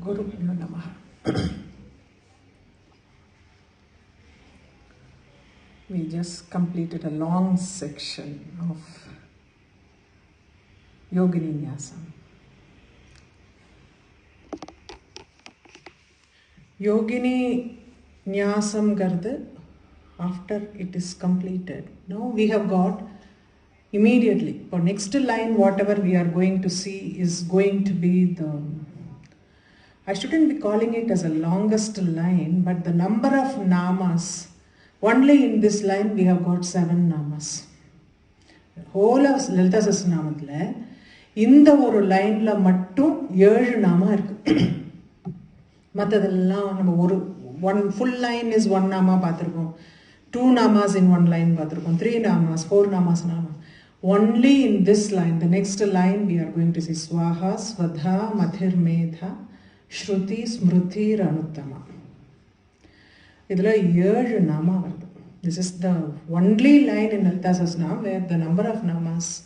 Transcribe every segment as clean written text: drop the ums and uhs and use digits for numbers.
Gurubhyo Namaha. We just completed a long section of Yogini Nyasam. Yogini Nyasam Garde, after it is completed, now we have got immediately, for next line, whatever we are going to see is going to be the, I shouldn't be calling it as a longest line, but the number of namas, only in this line we have got 7 namas. The whole of Lalita Sahasranamathila, in the oru line la mattum 7 nama irukku. Mathadella one full line is 1 nama paathirukkom, 2 namas in 1 line paathirukkom, 3 namas, 4 namas. Only in this line, the next line we are going to see Swaha, Svadha, Madhir Medha, Shruti, Smriti, Ranuttama. Idhula 7 nama varudhu. This is the only line in Lalita Sahasranam where the number of namas,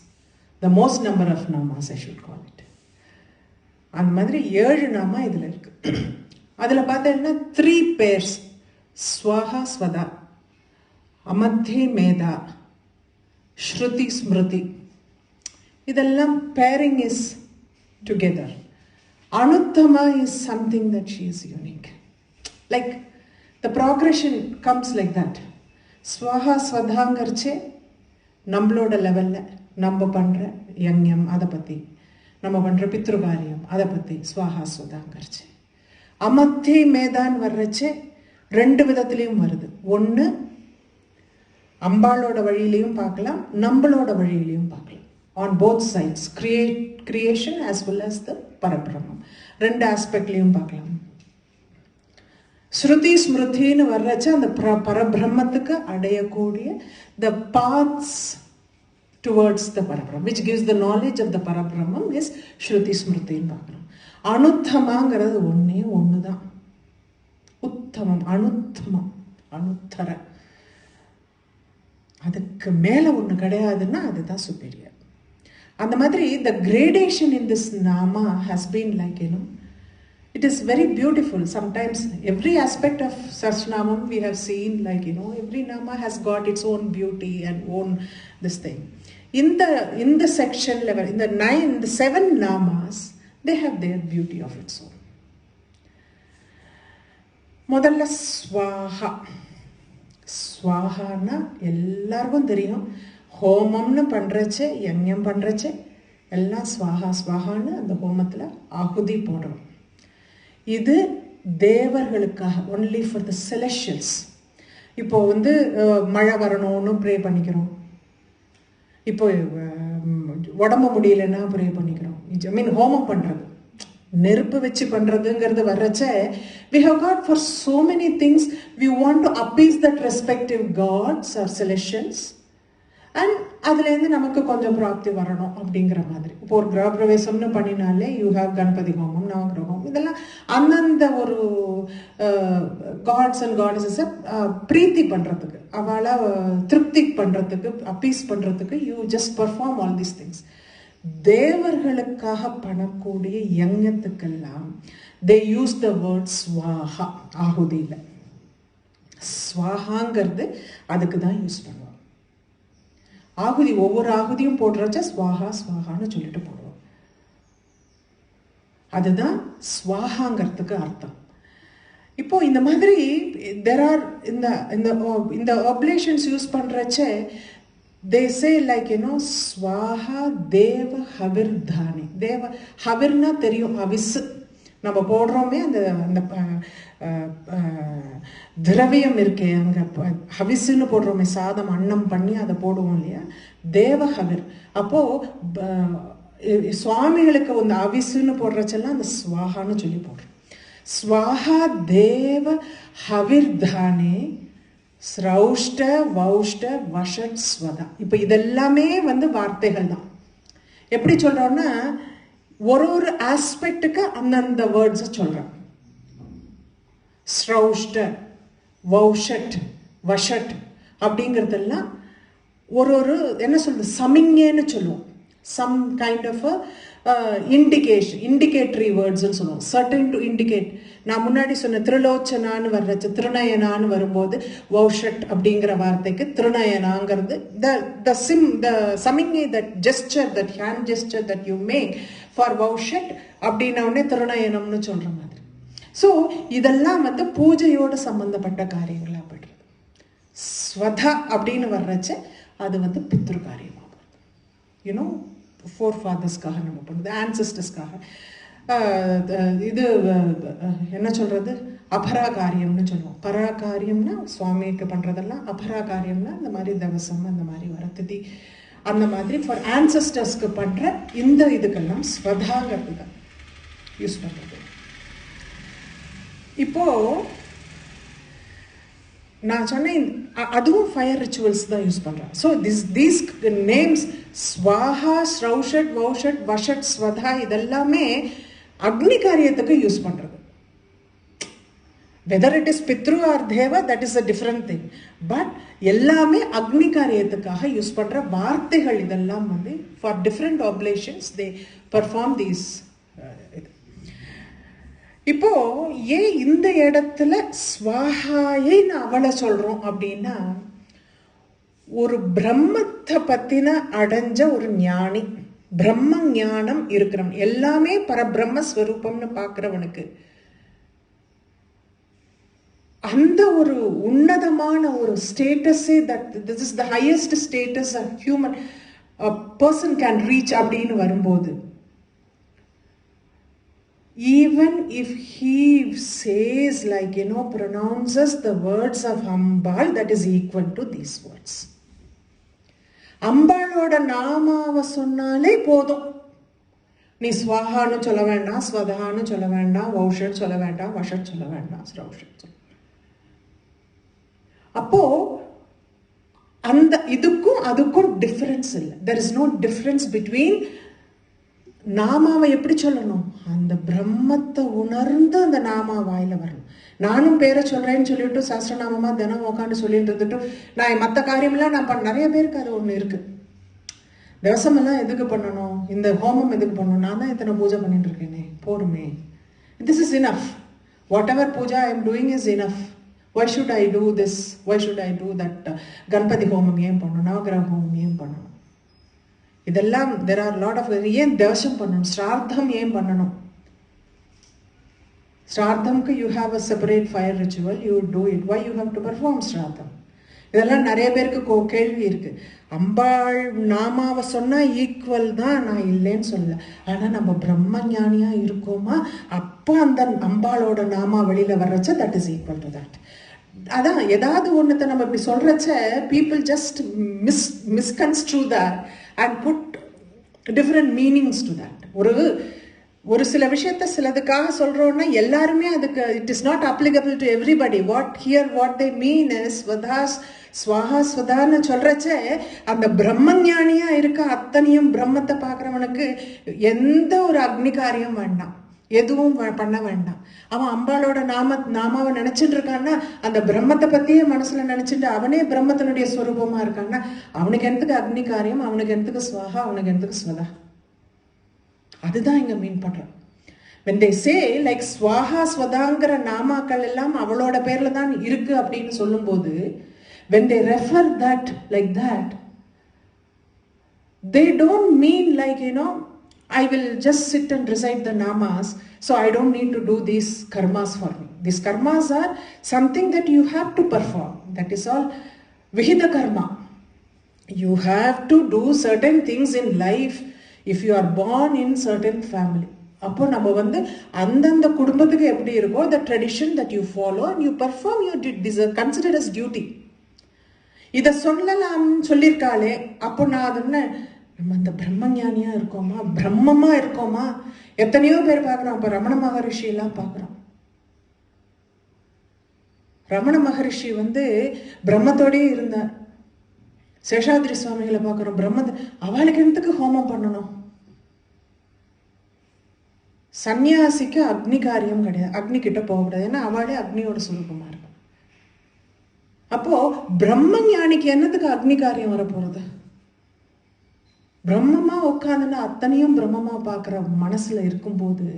the most number of namas I should call it. And madri 7 nama idhula irukku. Adhula paathaina 3 pairs, Swaha, Svadha, Amadhi, Medha, Shruti, Smriti. Idallam pairing is together. Anuttama is something that she is unique. Like the progression comes like that. Swaha, Svadhangarche, Nambloda level, Namba Pandra, Yangyam, Adapati, Nama Pandra Pitrugaryam, Adapati, Swaha, Svadhangarche. Amathi Medan Varrache, Rendu Vidathilayum Varudhu. One அம்பாளோட வழியிலையும் பார்க்கலாம், நம்மளோட வழியிலையும் பார்க்கலாம். On both sides, creation as well as the பரபிரம்மம், ரெண்டு ஆஸ்பெக்ட்லையும் பார்க்கலாம். ஸ்ருதி ஸ்மிருதின்னு வர்றச்ச அந்த பரபிரம்மத்துக்கு அடையக்கூடிய the paths towards the பரபிரம்மம், which gives the knowledge of the பரபிரம்மம் is ஸ்ருதி ஸ்மிருதின்னு பார்க்கலாம். அனுத்தமாங்கிறது ஒன்று தான். உத்தமம், அனுத்தமம், அனுத்தர, அதுக்கு மேலே ஒன்று கிடையாதுன்னா அதுதான் superior. அந்த மாதிரி the gradation in this nama has been like, it is very beautiful. Sometimes every aspect of Sahasranamam we have seen, like, every nama has got its own beauty and own this thing. In the section level, in the 7 namas, they have their beauty of its own. முதல்ல ஸ்வாஹா. ஸ்வாஹான்னா எல்லாருக்கும் தெரியும். ஹோமம்னு பண்ணுறச்சே, யஞ்ஞம் பண்ணுறச்சே எல்லாம் ஸ்வாஹா ஸ்வாஹான்னு அந்த ஹோமத்தில் ஆகுதி போடுறோம். இது தேவர்களுக்காக, only for the செலஷியல்ஸ். இப்போ மழை வரணும்னு ப்ரே பண்ணிக்கிறோம். இப்போ உடம்பு முடியலன்னா ப்ரே பண்ணிக்கிறோம். ஐ மீன் ஹோமம் பண்ணுறது, நெருப்பு வச்சு பண்ணுறதுங்கிறது வர்றச்ச we have got for so many things we want to appease that respective gods or celestials, and அதுலேருந்து நமக்கு கொஞ்சம் பிராப்தி வரணும் அப்படிங்கிற மாதிரி. இப்போ ஒரு கிரகப்பிரவேசம்னு பண்ணினாலே யூ ஹாவ் கணபதி ஹோமம், நவகிரகம், இதெல்லாம் அந்தந்த ஒரு காட்ஸ் அண்ட் காடஸஸை பிரீத்தி பண்ணுறதுக்கு, அவளை திருப்தி பண்ணுறதுக்கு, அப்பீஸ் பண்ணுறதுக்கு you just perform all these things. தேவர்களுக்காக பண்ணக்கூடிய யஞத்துக்கெல்லாம் they use the word ஸ்வாஹா. ஆகுதியில் ஸ்வாஹாங்கிறது அதுக்கு தான் யூஸ் பண்ணுவோம். ஆகுதி ஒவ்வொரு ஆகுதியும் போடுறச்ச ஸ்வாஹா ஸ்வாஹான்னு சொல்லிட்டு போடுவோம். அதுதான் ஸ்வாஹாங்கிறதுக்கு அர்த்தம். இப்போ இந்த மாதிரி there are இந்த oblations யூஸ் பண்ணுறச்ச they say, like, ஸ்வாஹா தேவ ஹவிர் தானி. தேவ ஹவிர்னா தெரியும், ஹவிஸ் நம்ம போடுறோமே, அந்த திரவியம் இருக்கே அங்கே ஹவிஸ்ன்னு போடுறோமே, சாதம் அன்னம் பண்ணி அதை போடுவோம் இல்லையா, தேவ ஹவிர். அப்போது சுவாமிகளுக்கு அந்த ஹவிஸ்ன்னு போடுறச்செல்லாம் அந்த ஸ்வாஹான்னு சொல்லி போடுறோம். ஸ்வாஹா தேவ ஹவிர் தானே ஸ்ரௌஷ்ட வௌஷ்ட வஷட் ஸ்வதா. இப்போ இதெல்லாமே வார்த்தைகள் தான். எப்படி சொல்கிறோன்னா, ஒரு ஆஸ்பெக்டுக்கு அந்தந்த வேர்ட்ஸை சொல்கிறோம். ஸ்ரௌஷ்ட, வௌஷட், வஷட் அப்படிங்கிறதெல்லாம் ஒரு என்ன சொல்கிறது, சமிங்கன்னு சொல்லுவோம். some kind of a indicatory words ன்னு சொல்லுவோம். certain to indicate. நான் முன்னாடி சொன்ன திருலோச்சனான்னு வர்றச்சு திருநயனான்னு வரும்போது வௌஷட் அப்படிங்கிற வார்த்தைக்கு திருநயனாங்கிறது the சமிங்கை, that gesture, that hand gesture that you make for வௌஷட் அப்படின்னா உடனே திருநயனம்னு சொல்ற மாதிரி. ஸோ இதெல்லாம் வந்து பூஜையோடு சம்பந்தப்பட்ட காரியங்களாக போய்டுறது. ஸ்வதா அப்படின்னு வர்றச்ச அது வந்து பித்ரு காரியமாக போகிறது. யூனோ ஃபோர் ஃபாதர்ஸ்க்காக நம்ம பண்ணுறது, ஆன்சஸ்டர்ஸ்க்காக. இது என்ன சொல்கிறது, அபரா காரியம்னு சொல்லுவோம். பரா காரியம்னா சுவாமிக்கு பண்ணுறதெல்லாம், அபரா காரியம்னா இந்த மாதிரி தவசம், அந்த மாதிரி வரத்திதி, அந்த மாதிரி ஃபார் ஆன்சஸ்டர்ஸ்க்கு பண்ணுற இந்த இதுக்கெல்லாம் ஸ்வதாங்கிறது தான் யூஸ் பண்ணுறது. இப்போது நான் சொன்னேன் அதுவும் ஃபயர் ரிச்சுவல்ஸ் தான் யூஸ் பண்ணுறேன். ஸோ தீஸ் நேம்ஸ் ஸ்வாஹா, ஸ்ரௌஷட், வௌஷட், வஷட், ஸ்வதா இதெல்லாமே அக்னி காரியத்துக்கு யூஸ் பண்ணுறது. வெதர் இட் இஸ் பித்ரு ஆர் தேவா, that is a different thing. But எல்லாமே அக்னி காரியத்துக்காக யூஸ் பண்ணுற வார்த்தைகள் இதெல்லாம் வந்து for different oblations they perform these. இப்போ ஏன் இந்த இடத்துல ஸ்வாஹாயை அவளை சொல்றோம் அப்படின்னா, ஒரு பிரம்மத்தை பத்தின அடைஞ்ச ஒரு ஞானி, பிரம்ம ஞானம் இருக்கிறவன், எல்லாமே பரபிரம்மஸ்வரூபம்னு பார்க்கிறவனுக்கு அந்த ஒரு உன்னதமான ஒரு ஸ்டேட்டஸே, that this is the highest status a human person can reach அப்படின்னு வரும்போது, even if he says, like, you know, pronounces the words of Ambal, that is equal to these words. அம்பாளோட நாமாவை சொன்னாலே போதும். நீ ஸ்வாஹான்னு சொல்ல வேண்டாம், ஸ்வதான்னு சொல்ல வேண்டாம், வௌஷட் சொல்ல வேண்டாம், வஷட் சொல்ல வேண்டாம், ஸ்ரௌஷட் சொல்ல. அப்போ அந்த இதுக்கும் அதுக்கும் டிஃபரன்ஸ் இல்லை. there is no difference between நாமாவை எப்படி சொல்லணும், அந்த பிரம்மத்தை உணர்ந்து அந்த நாமா வாயில வரணும். நானும் பேரை சொல்றேன்னு சொல்லிட்டு சாஸ்திரநாமமா தினம் உட்காந்து சொல்லிட்டு இருந்துட்டு நான் மற்ற காரியமெல்லாம் நான் நிறைய பேருக்கு அது ஒன்று இருக்கு. தவசமெல்லாம் எதுக்கு பண்ணணும், இந்த ஹோமம் எதுக்கு பண்ணணும், நான் தான் இத்தனை பூஜை பண்ணிட்டு இருக்கேனே, போருமே, this is enough. Whatever puja I am doing is enough. why should I do this, why should I do that? Ganapati homam ஏன் பண்ணணும், நவகிரக ஹோமம் ஏன் பண்ணணும், இதெல்லாம் there are lot of. ஏன் தவசம் பண்ணணும், ஸ்ரார்த்தம் ஏன் பண்ணணும், ஸ்ரார்த்தம்க்கு you have a separate fire ritual, you do it, why you have to perform ஸ்ரார்த்தம். இதெல்லாம் நிறைய பேருக்கு கேள்வி இருக்கு. அம்பாள் நாமாவை சொன்னா ஈக்குவல் தான், நான் இல்லைன்னு சொல்லல. ஆனா நம்ம பிரம்ம ஞானியா இருக்கோமா, அப்போ அந்த அம்பாளோட நாமா வெளியில வர்றச்ச that is equal to that. அதான் ஏதாவது ஒன்றத்தை நம்ம இப்படி சொல்றச்ச people just misconstrue that and put different meanings to that. ஒரு சில விஷயத்தை சிலதுக்காக சொல்றோம்னா எல்லாருமே அதுக்கு it is not applicable to everybody. what they mean is ஸ்வாஹா ஸ்வதான்னு சொல்றச்சே அந்த பிரம்மஞானியா இருக்க அத்தனையும் பிரம்மத்தை பார்க்குறவனுக்கு எந்த ஒரு அக்னி காரியம் வேண்டாம், எதுவும் பண்ண வேண்டாம். அவன் அம்பாளோட நாமாவை நினைச்சிட்டு இருக்கான்னா, அந்த பிரம்மத்தை பத்தியே மனசுல நினைச்சிட்டு அவனே பிரம்மத்தினுடைய ஸ்வரூபமா இருக்கான்னா, அவனுக்கு எந்தக்கு அக்னி காரியம், அவனுக்கு எந்தக்கு ஸ்வாஹா, அவனுக்கு எந்தக்கு ஸ்வதா. அதுதான் இங்க மீன் பண்றான். when they say like ஸ்வாஹா ஸ்வதாங்கிற நாமாக்கள் எல்லாம் அவளோட பேர்ல தான் இருக்கு அப்படின்னு சொல்லும்போது, when they refer that like that, they don't mean like, you know, I will just sit and recite the namas, so I don't need to do these karmas for me. These karmas are something that you have to perform. That is all vihida karma. You have to do certain things in life if you are born in certain family. அப்போ நம்ம வந்து அந்தந்த குடும்பத்துக்கு எப்படி இருக்கோ the tradition that you follow and you perform your duty. This is considered as duty. இதை சொல்லலாம் சொல்லியிருக்காளே, அப்போ நான் அது என்ன, நம்ம அந்த பிரம்மஞானியா இருக்கோமா, பிரம்மமா இருக்கோமா? எத்தனையோ பேர் பார்க்குறோம். அப்போ ரமண மகரிஷி எல்லாம் பார்க்குறோம். ரமண மகரிஷி வந்து பிரம்மத்தோடயே இருந்தார். சேஷாதிரி சுவாமிகளை பார்க்குறோம், பிரம்மத்தை, அவளுக்கு எந்தக்கு ஹோமம் பண்ணணும்? சன்னியாசிக்கு அக்னி காரியம் கிடையாது, அக்னி கிட்ட போகக்கூடாது, ஏன்னா அவளே அக்னியோட சுரூபமா இருக்கும். அப்போ பிரம்ம ஞானிக்கு என்னத்துக்கு அக்னி காரியம் வரப்போறது? பிரம்மமா உட்காந்துன்னா அத்தனையும் பிரம்மமா பார்க்குற மனசுல இருக்கும்போது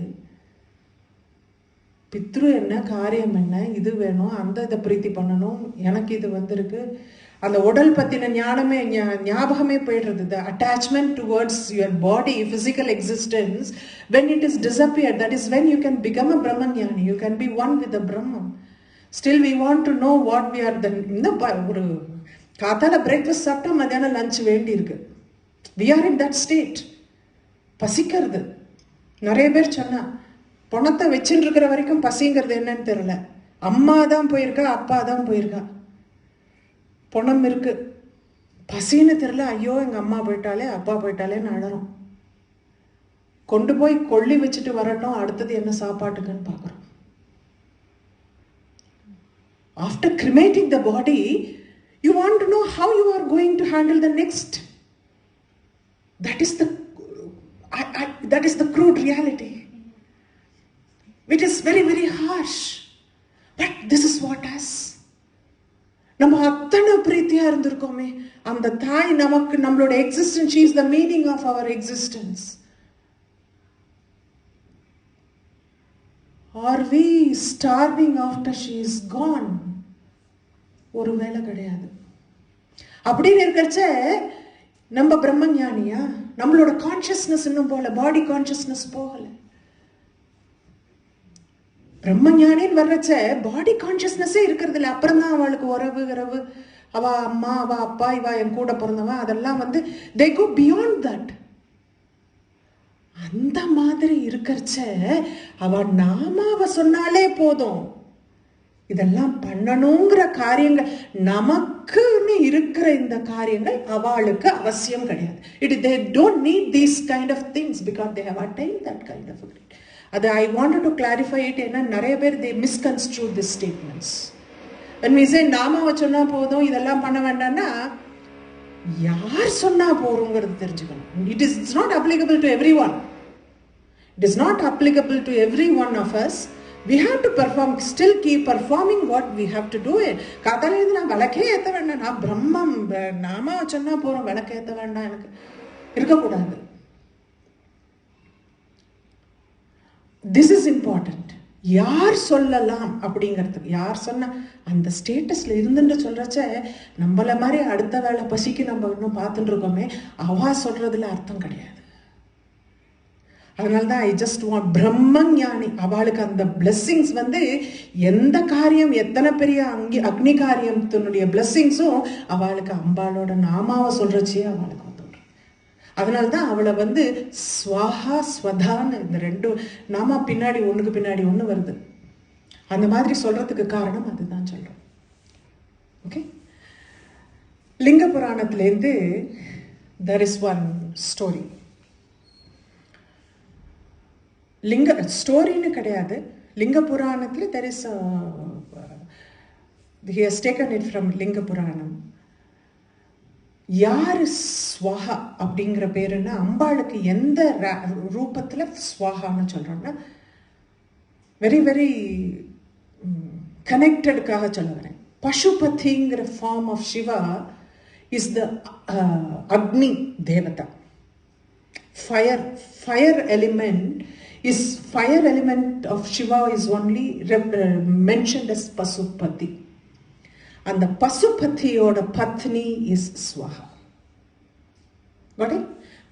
பித்ரு என்ன, காரியம் என்ன, இது வேணும், அந்த இதை பிரீத்தி பண்ணணும், எனக்கு இது வந்திருக்கு, அந்த உடல் பற்றின ஞானமே ஞாபகமே போயிடுறது. The attachment towards your body, physical existence, when it is disappear, that is when you can become a பிரம்மஞானி, you can be one with the பிரம்மம். Still we want to know what we are. இன்னும் ஒரு காத்தால breakfast சாப்பிட்டா மத்தியானம் lunch வேண்டி இருக்கு. We are in that state. பசிக்கிறது. நிறைய பேர் சொன்னா பணத்தை வச்சுட்டு இருக்கிற வரைக்கும் பசிங்கிறது என்னன்னு தெரியல. அம்மா தான் போயிருக்கா, அப்பா தான் போயிருக்கா, பணம் இருக்கு, பசின்னு தெரியல. ஐயோ எங்க அம்மா போயிட்டாலே, அப்பா போயிட்டாலேன்னு அழறோம். கொண்டு போய் கொள்ளி வச்சுட்டு வரட்டும், அடுத்தது என்ன சாப்பாட்டுக்குன்னு பார்க்குறோம். After cremating the body, you want to know how you are going to handle the next. That is the crude reality. It is very, very harsh. But this is what us. நம்ம அத்தனை பிரீத்தியா இருந்திருக்கோமே, அந்த தாய் நமக்கு நம்மளோட existence, she is the meaning of our existence. Are we starving after she is gone? ஒரு வேளை கிடையாது. அப்படின்னு இருக்கச்ச நம்ம பிரம்மஞானியா? நம்மளோட கான்சியஸ்னஸ் இன்னும் போகல, பாடி கான்சியஸ்னஸ் போகல. பிரம்மஞானின்னு வர்றச்ச பாடி கான்சியஸ்னஸே இருக்கிறது இல்லை. அப்புறம் தான் அவளுக்கு உறவு, அவ அம்மா, அவ அப்பா, இவ என் கூட பிறந்தவன், அதெல்லாம் வந்து they go beyond that. அந்த மாதிரி இருக்கிறச்ச அவ நாமாவ சொன்னாலே போதும், இதெல்லாம் பண்ணணுங்கிற காரியங்கள், நமக்குன்னு இருக்கிற இந்த காரியங்கள் அவளுக்கு அவசியம் கிடையாது. They don't need these kind of things because they have attained that kind of agreement. அது I wanted to clarify it. ஏன்னா நிறைய பேர் they misconstrue these statements. When we say நாமாவை சொன்னா போதும், இதெல்லாம் பண்ண வேண்டாம்னா யார் சொன்னா போறோங்கிறது தெரிஞ்சுக்கணும். It's not applicable to everyone. It is not applicable to every one of us. We have to perform, still keep performing what we have to do. காத்தால இது நான் விளக்கே ஏற்ற வேண்டாம், நான் பிரம்மம் நாமா சொன்னா போறோம், விளக்கு ஏற்ற வேண்டாம், எனக்கு இருக்கக்கூடாது. This is important. யார் சொல்லலாம் அப்படிங்கிறதுக்கு, யார் சொன்ன அந்த ஸ்டேட்டஸ்ல இருந்துட்டு சொல்றச்ச நம்மள மாதிரி அடுத்த வேலை பசிக்கு நம்ம இன்னும் பார்த்துட்டு இருக்கோமே, அவா சொல்றதுல அர்த்தம் கிடையாது. அதனால்தான் ஐ ஜஸ்ட் வாண்ட் பிரம்மஞானி, அவளுக்கு அந்த பிளெஸ்ஸிங்ஸ் வந்து எந்த காரியம், எத்தனை பெரிய அக்னி காரியத்தினுடைய பிளெஸ்ஸிங்ஸும் அவளுக்கு அம்பாளோட நாமாவை சொல்றச்சே அவளுக்கு வந்துடும். அதனால்தான் அவளை வந்து ஸ்வாஹா ஸ்வதான்னு இந்த ரெண்டு நாமா பின்னாடி ஒண்ணுக்கு பின்னாடி ஒன்று வருது. அந்த மாதிரி சொல்றதுக்கு காரணம் அதுதான் சொல்றோம். ஓகே, லிங்க புராணத்திலேருந்து there is one story. லிங்க ஸ்டோரின்னு கிடையாது, லிங்க புராணத்தில் there is he has taken it from லிங்க புராணம். யாரு ஸ்வாஹா அப்படிங்கிற பேருன்னா, அம்பாளுக்கு எந்த ரூபத்தில் ஸ்வாஹான்னு சொல்றோம்னா, வெரி வெரி கனெக்டடுக்காக சொல்ல வரேன். பசுபதிங்கிற form of Shiva is the Agni devata. Fire element is fire element of Shiva is only mentioned as Pasupati. And the Pasupatiyoda Patni is Swaha. Got it?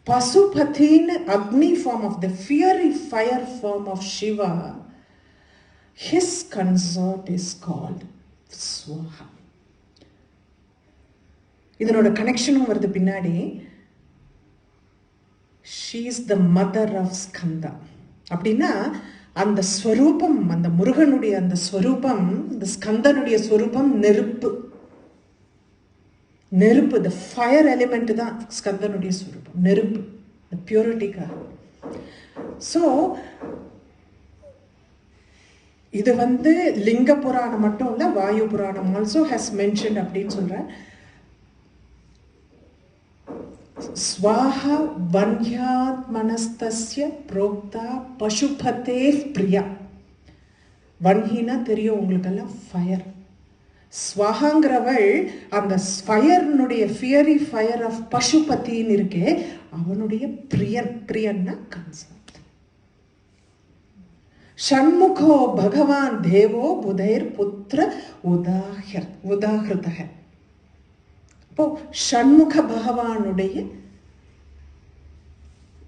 Pasupati in Agni form of the fiery fire form of Shiva, his consort is called Swaha. இதனோட கனெக்ஷனும் வருது பின்னாடி. She is the mother of Skanda. அப்படின்னா அந்த ஸ்வரூபம், அந்த முருகனுடைய அந்த ஸ்வரூபம், இந்த ஸ்கந்தனுடைய ஸ்வரூபம் நெருப்பு. நெருப்பு, the fire element தான் ஸ்கந்தனுடைய ஸ்வரூபம், நெருப்பு, the பியூரிட்டிக்காக. ஸோ இது வந்து லிங்க புராணம் மட்டும் இல்லை, வாயு புராணம் ஆல்சோ ஹேஸ் மென்ஷன்ட் அப்படின்னு சொல்றேன். ஸ்வாஹா வன்யாத் மனஸ்தஸ்ய புரோக்தா பசுபதே பிரியா. வன்ஹினா தெரியும் உங்களுக்கெல்லாம், ஃபயர். ஸ்வாஹாங்கிறவள் அந்த ஃபயர்னுடைய ஃபியரி ஃபயர் ஆஃப் பசுபதின்னு இருக்கே, அவனுடைய பிரியன்னா கன்சர்ன். ஷண்முகோ பகவான் தேவோ புதைர் புத்திர உதாகிருத. அப்போ ஷண்முக பகவானுடைய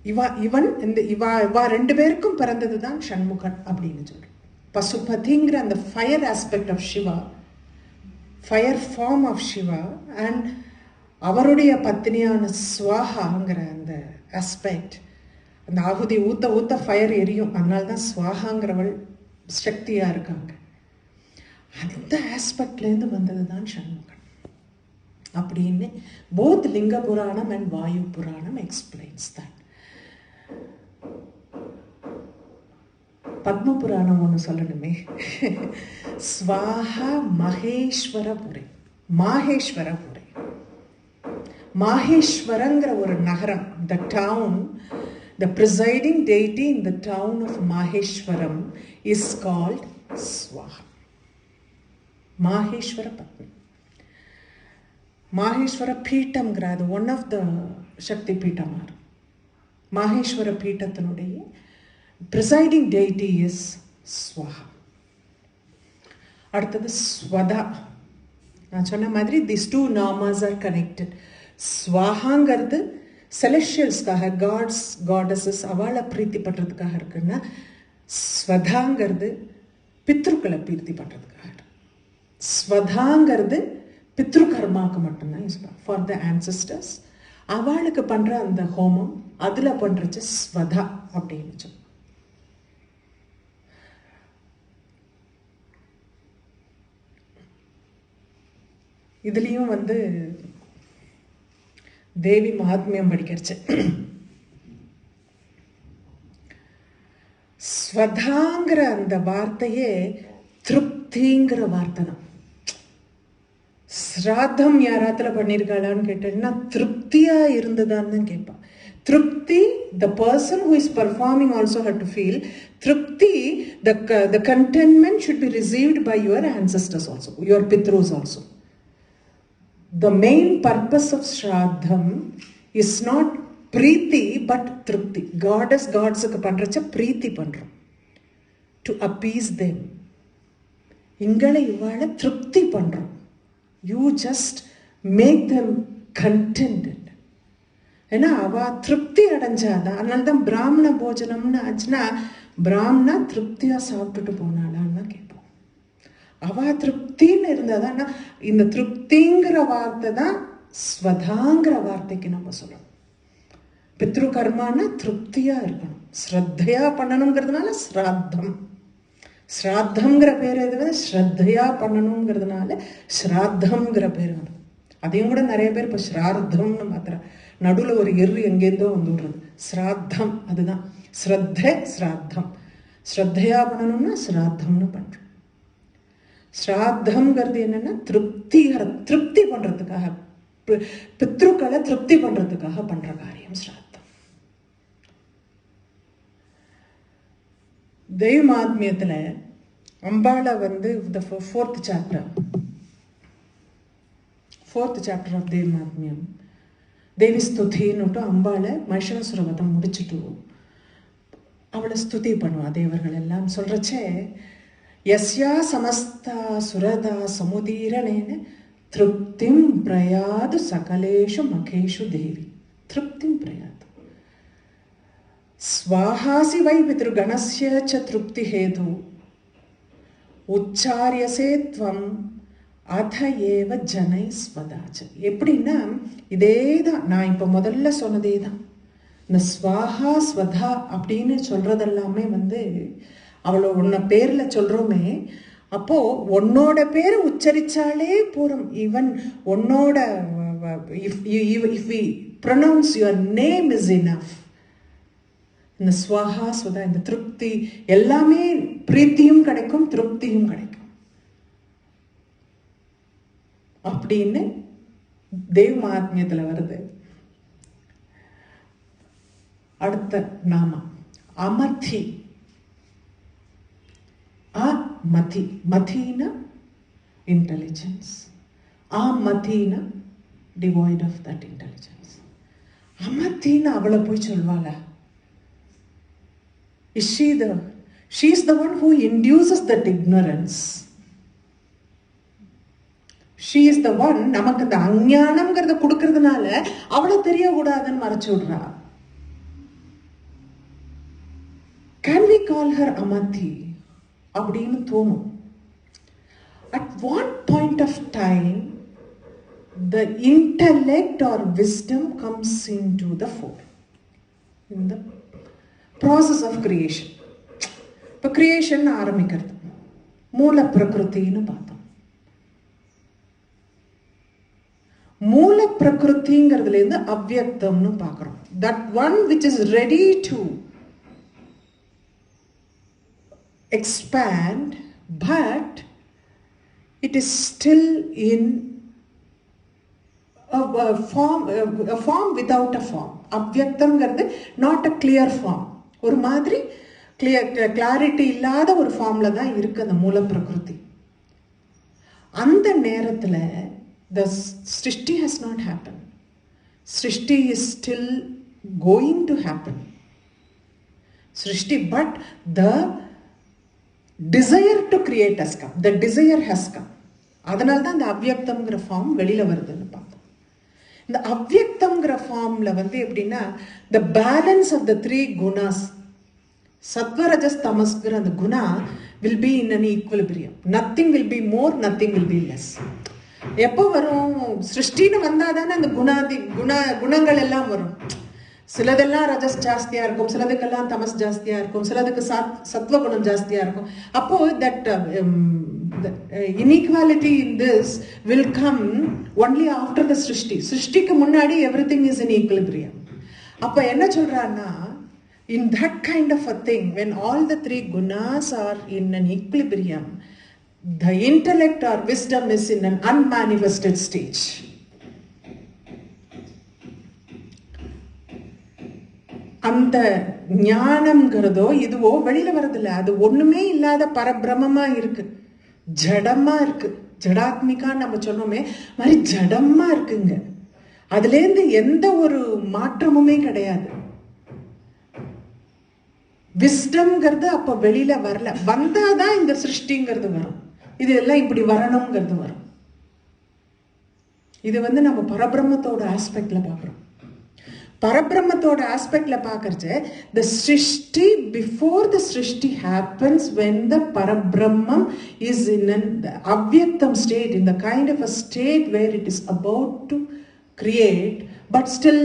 இவா ரெண்டு பேருக்கும் பிறந்ததுதான் ஷண்முகன் அப்படின்னு சொல்றோம். பசுபதிங்கிற அந்த fire aspect of Shiva, fire form of Shiva, and அவருடைய பத்னியான ஸ்வாஹாங்கிற அந்த ஆஸ்பெக்ட், அந்த ஆகுதி ஊத்த ஊத்த ஃபயர் எரியும், அதனால்தான் ஸ்வாஹாங்கிறவள் சக்தியா இருக்காங்க. அந்த ஆஸ்பெக்ட்லேருந்து வந்தது தான் ஷண்முகன் அப்படின்னு both Linga Puranam and Vayu Puranam explains that. Padma Puranam ஒன்று சொல்லணுமே. ஸ்வாஹா மகேஸ்வரபுரி, மாஹேஸ்வரபுரி. மாஹேஸ்வரங்கிற ஒரு நகரம், the town, the presiding deity in the town of Maheshwaram is called Swaha. Maheshwara பத்னி. மாஹேஸ்வர பீட்டம்ங்கிறது ஒன் ஆஃப் த சக்தி பீட்டமாக. மாஹேஸ்வர பீட்டத்தினுடைய presiding deity is Swaha. அடுத்தது ஸ்வதா. நான் சொன்ன மாதிரி these two namas are connected. ஸ்வாஹாங்கிறது செலஸ்டியல்ஸ்க்காக, காட்ஸ் காடஸஸ் அவளை பிரீத்தி பண்ணுறதுக்காக இருக்குன்னா, ஸ்வதாங்கிறது பித்ருக்களை பிரீத்தி பண்ணுறதுக்காக. ஸ்வதாங்கிறது பித்ரு கர்மாவுக்கு மட்டும்தான் யூஸ் பண்ணும், ஃபார் த ஆன்சஸ்டர்ஸ். அவளுக்கு பண்ணுற அந்த ஹோமம் அதில் பண்ணுறச்சு ஸ்வதா அப்படின்னு சொல்லுவோம். இதுலேயும் தேவி மகாத்மியம் படிக்கிறச்சு. ஸ்வதாங்கிற அந்த வார்த்தையே திருப்திங்கிற வார்த்தை தான். ஸ்ராத்தம் யாராத்துல பண்ணியிருக்காளான்னு கேட்டேன்னா திருப்தியா இருந்ததான்னு கேட்பா. திருப்தி, the person who is performing also have to feel திருப்தி. The contentment should be received by your ancestors also, your Pitrus also. The main purpose of Shraddham is not Preeti but Trupti. Godsக்கு பண்றச்ச பிரீத்தி பண்றோம், to appease them. இங்களை இவாள திருப்தி பண்றோம். You just make them contented. ஏன்னா அவ திருப்தி அடைஞ்சாதான். அதனால்தான் பிராமண போஜனம்னு ஆச்சுன்னா பிராமணா திருப்தியா சாப்பிட்டுட்டு போனாளான்னு கேட்போம். அவ திருப்தின்னு இருந்தாதான். இந்த திருப்திங்கிற வார்த்தை தான் ஸ்வதாங்கிற வார்த்தைக்கு நம்ம சொல்லணும். பித்ரு கர்மானா திருப்தியா இருக்கணும், ஸ்ரத்தையா பண்ணணுங்கிறதுனால ஸ்ராத்தம். ஸ்ராத்தம்ங்கிற பேர் எது, ஸ்ரத்தையா பண்ணணுங்கிறதுனால ஸ்ராத்தம்ங்கிற பேர் வரும். அதையும் கூட நிறைய பேர் இப்போ ஸ்ரார்த்தம்னு மாத்திர நடுவில் ஒரு எங்கேருந்தோ வந்து விடுறது. ஸ்ராத்தம் அதுதான் ஸ்ரத்தை, ஸ்ராத்தம். ஸ்ரத்தையா பண்ணணும்னா ஸ்ராத்தம்னு பண்றோம். ஸ்ராத்தம்ங்கிறது என்னன்னா திருப்தி பண்றதுக்காக, பித்ருக்களை திருப்தி பண்றதுக்காக பண்ற காரியம் ஸ்ராத்தம். தெய்வமாத்மியத்துல அம்பாளை fourth chapter ஆஃப் தெய்வமாத்மியம், தேவி ஸ்துதின்னுட்டு அம்பாளை மகிஷாசுர வதம் முடிச்சுட்டு அவளை ஸ்துதி பண்ணுவா தேவர்கள் எல்லாம். சொல்றச்சே யஸ்யா சமஸ்தா சுரதா சமுதீரணேன திருப்திம் பிரயாது சகலேஷு மகேஷு தேவி. திருப்திம் பிரயாது. ஸ்வாஹாசி வை பித்ருகணஸ்ய ச திருப்தி ஹேது உச்சாரியசே த்வம் அத ஏவ ஜனை ஸ்வதாச்ச. எப்படின்னா இதே தான் நான் இப்போ முதல்ல சொன்னதே தான். இந்த ஸ்வாஹா ஸ்வதா அப்படின்னு சொல்றதெல்லாமே அவளை உன்ன பேர்ல சொல்றோமே, அப்போ உன்னோட பேரை உச்சரிச்சாலே போறோம். ஈவன் உன்னோட if we pronounce your name is enough. இந்த ஸ்வாஹா ஸ்வதா, இந்த திருப்தி எல்லாமே பிரீத்தியும் கிடைக்கும், திருப்தியும் கிடைக்கும் அப்படின்னு தேவ மகாத்மியத்துல வருது. அடுத்த நாம அமதி. மதினா intelligence. Amathina devoid of that intelligence. Amathina avala poi solvala. Is she is the one who induces that ignorance. She is the one நமக்கு அந்த அஞ்ஞானம்ங்கிறத கொடுக்கறதுனால அவளை தெரியக்கூடாதுன்னு மறைச்சு விடுறா. Can we call her Amathi? அப்படின்னு தோணும். At what point of time the intellect or wisdom comes into the fore? In the process of creation. இப்போ creation ஆரம்பிக்கிறது மூல பிரகிருத்தின்னு பார்த்தோம். மூல பிரகிருத்திங்கிறதுல இருந்து அவ்யக்தம்னு பார்க்கிறோம். That one which is ready to expand, but it is still in a form without a form. அவ்யக்தம்ங்கிறது not a clear form. ஒரு மாதிரி clarity இல்லாத ஒரு ஃபார்ம்ல தான் இருக்கு அந்த மூல பிரகிருதி. அந்த நேரத்தில் the srishti has not happened. Srishti is still going to happen. Srishti, but the desire to create has come. The desire has come. அதனால தான் இந்த அவ்யக்தம்ங்கிற ஃபார்ம் வெளியில வருதுன்னு பார்த்தோம். இந்த அவ்யக்தம்ங்கிற ஃபார்ம்ல வந்து எப்படின்னா the balance of the three gunas, sattva rajas tamasங்கிற அந்த Guna will be in an equilibrium. Nothing will be more, nothing will be less. எப்போ வரும்? சிருஷ்டின்னு வந்தாதானே அந்த குணங்கள் எல்லாம் வரும். சிலதெல்லாம் ரஜஸ் ஜாஸ்தியா இருக்கும், சிலதுக்கெல்லாம் தமஸ் ஜாஸ்தியா இருக்கும், சிலதுக்கு சத்வ குணம் ஜாஸ்தியா இருக்கும். அப்போ that inequality in this will come only after the சிருஷ்டி. சிருஷ்டிக்கு முன்னாடி everything is in equilibrium. அப்ப என்ன சொல்றான்னா, in that kind of a thing, when all the three gunas are in an equilibrium, the intellect or wisdom is in an unmanifested stage. அந்த ஞானம்ங்கிறதோ இதுவோ வெளியில வரதில்லை. அது ஒண்ணுமே இல்லாத பரபிரமமா இருக்கு, ஜடமா இருக்கு. ஜடாத்மிகா நம்ம சொன்னோமே மாதிரி ஜடமா இருக்குங்க. அதுல இருந்து எந்த ஒரு மாற்றமுமே கிடையாது. விஸ்டம்ங்கிறது அப்ப வெளியில வரல. வந்தாதான் இந்த சிருஷ்டிங்கிறது வரும். இது எல்லாம் இப்படி வரணுங்கிறது வரும். இது வந்து நம்ம பரபிரம்மத்தோட ஆஸ்பெக்ட்ல பாக்குறோம். பரபிரம்மத்தோட ஆஸ்பெக்ட்ல பாக்குறது the srishti, before the srishti happens, when the parabrahmam is in an avyaktam state, in the kind of a state where it is about to create but still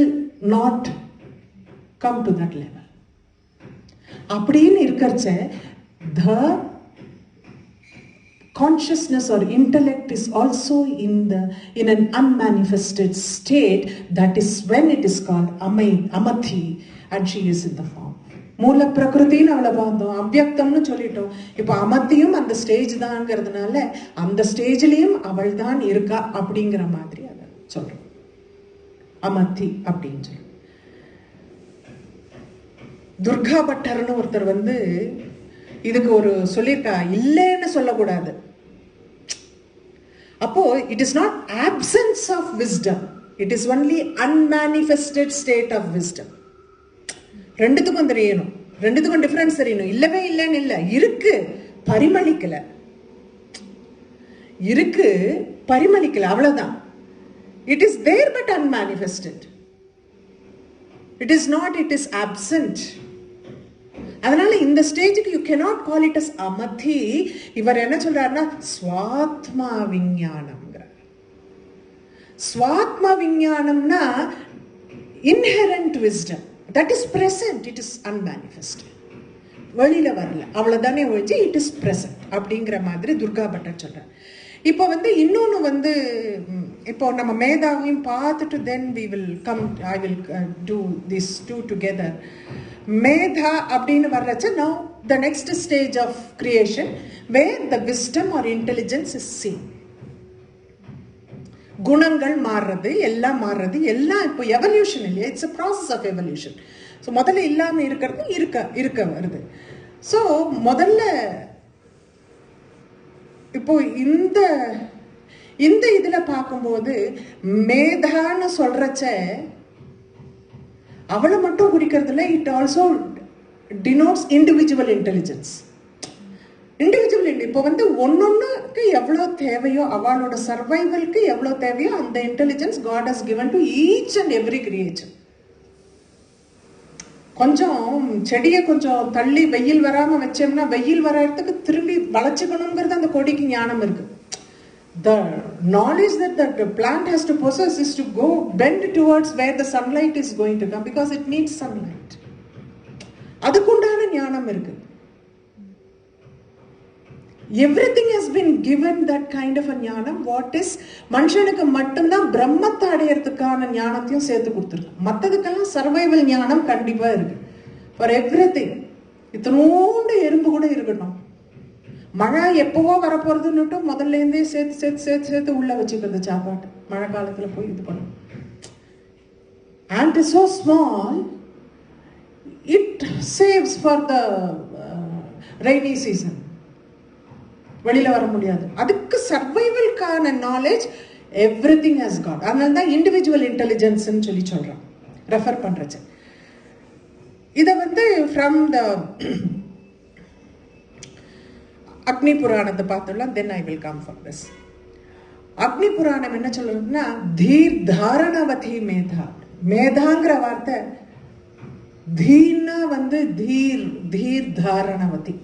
not come to that level. அப்படின்னு இருக்கிறச்ச the consciousness or intellect is also in an unmanifested state. That is when it is called Amathi, and she is in the form. மூல பிரகிருத்தின்னு அவளை பார்த்தோம், அவ்யக்தம்னு சொல்லிட்டோம். இப்போ அமத்தியும் அந்த stage தான்ங்கிறதுனால அந்த ஸ்டேஜ்லயும் அவள் தான் இருக்கா அப்படிங்கிற மாதிரி அதை சொல்றோம். அமத்தி அப்படின்னு சொல்லி துர்கா பட்டர்னு ஒருத்தர் வந்து இதுக்கு ஒரு சொல்லியிருக்கா, இல்லைன்னு சொல்லக்கூடாது. அப்போ it is not options of wisdom, it is only unmanifested state of wisdom. ரெண்டுத்துக்கும் தெரியணும், ரெண்டுத்துக்கும் டிஃபரன்ஸ் தெரியணும். இல்லவே இல்லைன்னு இல்லை, இருக்கு, பரிமளிக்கல, இருக்கு, பரிமளிக்கல, அவ்வளவுதான். It is there but unmanifested. It is not, it is absent. அதனால இந்த ஸ்டேஜுக்கு you cannot call it as அமதி. இவர் என்ன சொல்றாருன்னா ஸ்வாத்மா விஞ்ஞானம்ங்கிறார். ஸ்வாத்மா விஞ்ஞானம்னா inherent wisdom, that is present, it is unmanifested. வெளியில வரல, அவ்வளவுதானே ஒழிச்சு இட் இஸ் பிரசன்ட் அப்படிங்கிற மாதிரி துர்கா பட்டர் சொல்றார். இப்போ வந்து இன்னொன்று வந்து இப்போ நம்ம மேதாவையும் பார்த்துட்டு then we will come, I will do this two together. Medha அப்படின்னு வர்றச்ச now the next stage of creation where the wisdom or intelligence is seen. குணங்கள் மாறுறது, எல்லாம் மாறுறது, எல்லாம் இப்போ எவல்யூஷன் இல்லையா, it's a process of evolution. So முதல்ல இல்லாமல் இருக்கிறது இருக்க வருது. ஸோ முதல்ல இப்போ இந்த இந்த இதுல பார்க்கும்போது மேதான்னு சொல்றச்ச அவளை மட்டும் குறிக்கிறதுல it also denotes individual intelligence. Individual இப்போ வந்து ஒன்னொன்னுக்கு எவ்வளோ தேவையோ, அவளோட சர்வைவலுக்கு எவ்வளோ தேவையோ அந்த intelligence God has given to each and every creature. கொஞ்சம் செடியை கொஞ்சம் தள்ளி வெயில் வராம வச்சோம்னா வெயில் வர்றதுக்கு திரும்பி வளைச்சுக்கணுங்கிறது அந்த கொடிக்கு ஞானம் இருக்கு. The knowledge that the plant has to possess is to go bend towards where the sunlight is going to come because it needs sunlight. அதுக்குண்டான ஞானம் இருக்கு. Everything has been given that kind of a ஞானம். What is மனுஷனுக்கு மட்டும்தான் பிரம்மத்தை அடையறதுக்கான ஞானத்தையும் சேர்த்து கொடுத்துருக்கு. மற்றதுக்கெல்லாம் சர்வைவல் ஞானம் கண்டிப்பா இருக்கு. For everything. இத்தனோண்டு எறும்பு கூட இருக்கட்டும், மழை எப்பவோ வரப்போறதுன்னுட்டு முதல்ல இருந்தே சேர்த்து சேர்த்து சேர்த்து சேர்த்து உள்ள வச்சுக்கிறது சாப்பாட்டு. மழை காலத்துல போய் இது பண்ணும். And so small it saves for the rainy season. வெளியில வர முடியாது. அதுக்கு சர்வைவல்கான நாலேஜ் எவ்ரிதிங் ஹஸ் காட். அதனால தான் இண்டிவிஜுவல் இன்டெலிஜென்ஸ் சொல்லி சொல்றோம் ரெஃபர் பண்றச்சு. இத வந்து ஃப்ரம் த அக்னி புராணத்தை பார்த்துடலாம். Then I will come for this. Agni Puranam என்ன சொல்றதுன்னா தீர் தாரணவதி மேதா. மேதாங்கிற வார்த்தை தீர்னா வந்து தீர் தீர் தாரணவதி.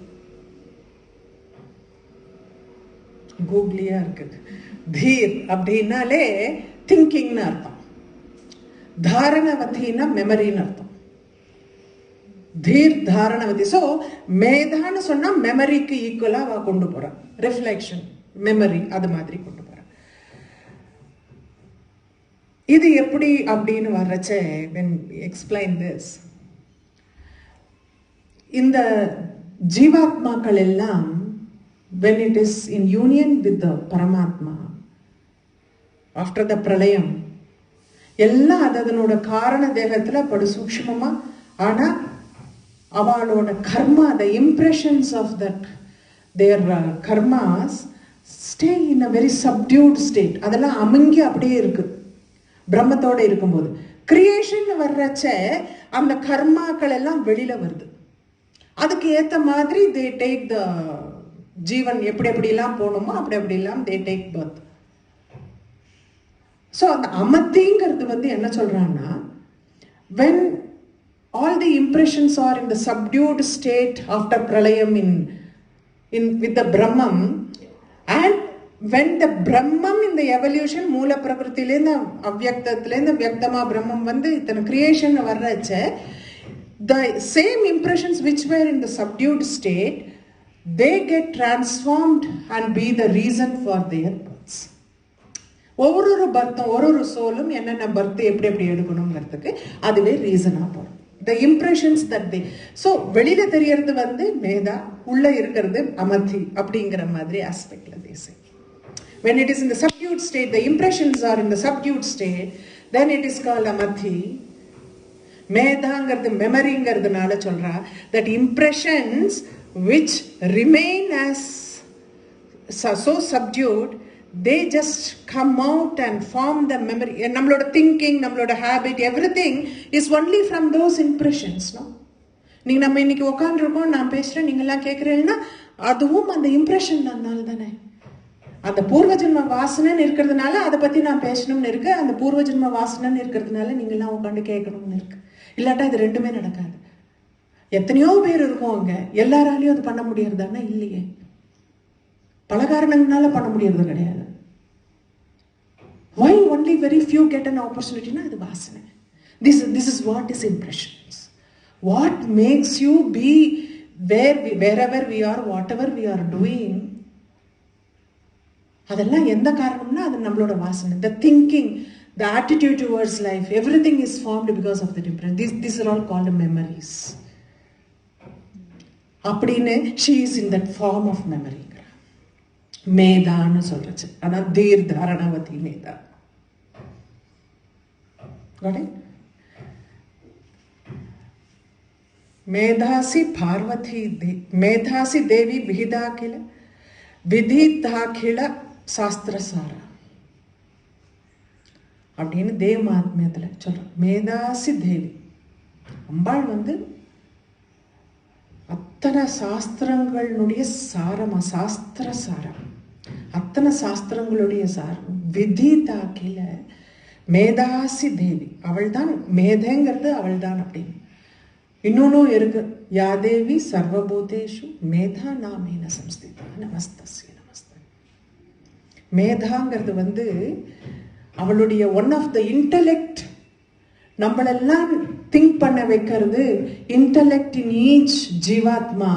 கூகுளியா இருக்குது. தீர் அப்படின்னாலே திங்கிங்னு அர்த்தம். தாரணவதினா மெமரின்னு அர்த்தம். தீர் தாரணவதி. ஸோ மேதான்னு சொன்னா மெமரிக்கு ஈக்குவலா அவ கொண்டு போறான். ரிஃப்ளெக்ஷன் மெமரி அது மாதிரி கொண்டு போறான். இது எப்படி அப்படின்னு வர்றச்ச when explain this, இந்த ஜீவாத்மாக்கள் எல்லாம் when it is in union with the Paramatma after the பிரளயம் எல்லாம் அதனோட காரண தேகத்துல படு சூக்ஷ்மமா, ஆனா அவளோட கர்மா, the impressions of that their karmas stay in a very subdued state. அதெல்லாம் அமுங்கி அப்படியே இருக்கு பிரம்மத்தோட இருக்கும்போது. கிரியேஷன் வர்றச்ச அந்த கர்மாக்கள் எல்லாம் வெளியில வருது. அதுக்கு ஏத்த மாதிரி they take the ஜீவன் எப்படி எப்படி எல்லாம் போகணுமோ அப்படி அப்படி எல்லாம் they take birth. ஸோ அந்த அமத்திங்கிறது வந்து என்ன சொல்றான்னா when all the impressions are in the subdued state after pralayam in with the Brahman, and when the Brahman in the evolution மூல பிரகிருத்திலேருந்து அவ்யக்தத்திலேருந்து வியக்தமா பிரம்மம் வந்து இத்தனை creation வர்றச்ச the same impressions which were in the subdued state they get transformed and be the reason for their births. ஒவ்வொரு பர்த்தும் ஒரு சோலும் என்னென்ன birth எப்படி எப்படி எடுக்கணுங்கிறதுக்கு அதுவே ரீசனா போடும். The impressions that they, so வெளியில தெரியறது வந்து மேதா, உள்ள இருக்கிறது அமதி அப்படிங்கிற மாதிரி ஆஸ்பெக்ட்ல they say. When it is in the subdued state, the impressions are in the subdued state, then it is called amati. மேதாங்கிறது மெமரிங்கிறதுனால சொல்றா that impressions which remain as so subdued, they just come out and form the memory. நம்மளோட thinking, நம்மளோட habit, everything is only from those impressions. No, நீங்க நம்ம இன்னைக்கு உட்காந்துருக்கோம், நான் பேசுறேன், நீங்க எல்லாம் கேட்கறீங்கன்னா அதுவும் அந்த இம்ப்ரெஷன் அதனால தானே. அந்த பூர்வஜன்ம வாசனைன்னு இருக்கிறதுனால அதை பத்தி நான் பேசணும்னு இருக்கு, அந்த பூர்வஜன்ம வாசனைன்னு இருக்கிறதுனால நீங்க எல்லாம் உட்காந்து கேட்கணும்னு இருக்கு. இல்லாட்டா இது ரெண்டுமே நடக்காது. எத்தனையோ பேர் இருக்கும் அங்க, எல்லாராலையும் அது பண்ண முடியறதானா? இல்லையே. பல காரணங்களால பண்ண முடியறது கிடையாது. Why only very few get an opportunity? Na, அது வாசனை. This is what is impressions. What makes you be wherever we are, whatever we are doing, அதெல்லாம் எந்த காரணம்னா அது நம்மளோட வாசனை. The thinking, the attitude towards life, everything is formed because of the impression. These are all called memories. அப்படின்னு she is in that form of memory. மேதான்னு சொல்றச்சு. அதான் தீர் தாரணவதி மேதா. மேதாசி பார்வதி மேதாசி தேவி விஹிதாகில விதிதாகில சாஸ்திரசாரா. அப்படின்னு தேவ மகாத்மியத்தில் சொல்கிறோம். மேதாசி தேவி அம்பாள் வந்து அத்தனை சாஸ்திரங்களுடைய சாரமா, சாஸ்திர சாரம், அத்தனை சாஸ்திரங்களுடைய சாரம் விதிதா கீழே மேதாசி தேவி. அவள் தான் மேதைங்கிறது அவள் தான் அப்படின்னு. இன்னொன்னும் இருக்கு, யாதேவி சர்வபூதேஷு மேதா நாமேன சம்ஸ்திதா நமஸ்தஸ்ய நமஸ்தே. மேதாங்கிறது வந்து அவளுடைய ஒன் ஆஃப் த இன்டலெக்ட். நம்மளெல்லாம் திங்க் பண்ண வைக்கிறது இன்டலெக்ட் இன் ஈச் ஜீவாத்மா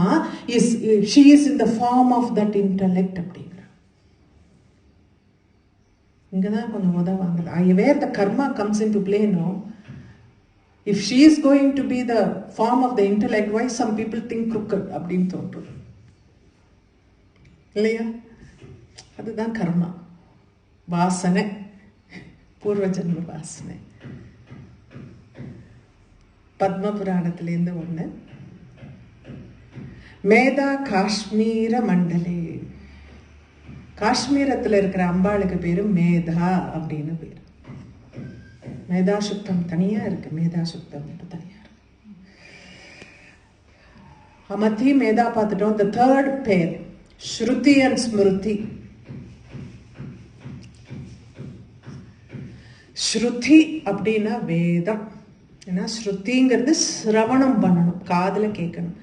is she is in the form of that intellect அப்படிங்கிற. இங்கதான் கொஞ்சம் உதவாங்க. Where the karma comes into play know. If she is going to be the form of the intellect, why some people think crooked அப்படின்னு தோன்றும் இல்லையா? அதுதான் கர்மா, வாசனை, பூர்வ ஜென்ம வாசனை. பத்ம புராணத்திலேருந்து ஒண்ணு, மேதா காஷ்மீர மண்டலே. காஷ்மீரத்தில் இருக்கிற அம்பாளுக்கு பேரு மேதா அப்படின்னு பேரு. மேதா சுத்தம் தனியா இருக்கு, மேதா சுத்தம் தனியா இருக்கு. அமதி மேதா பார்த்துட்டோம். the third pair Shruti and Smriti. ஸ்ருதி அப்படின்னா வேதம். ஏன்னா ஸ்ருதிங்கிறது சிரவணம் பண்ணணும், காதுல கேட்கணும்.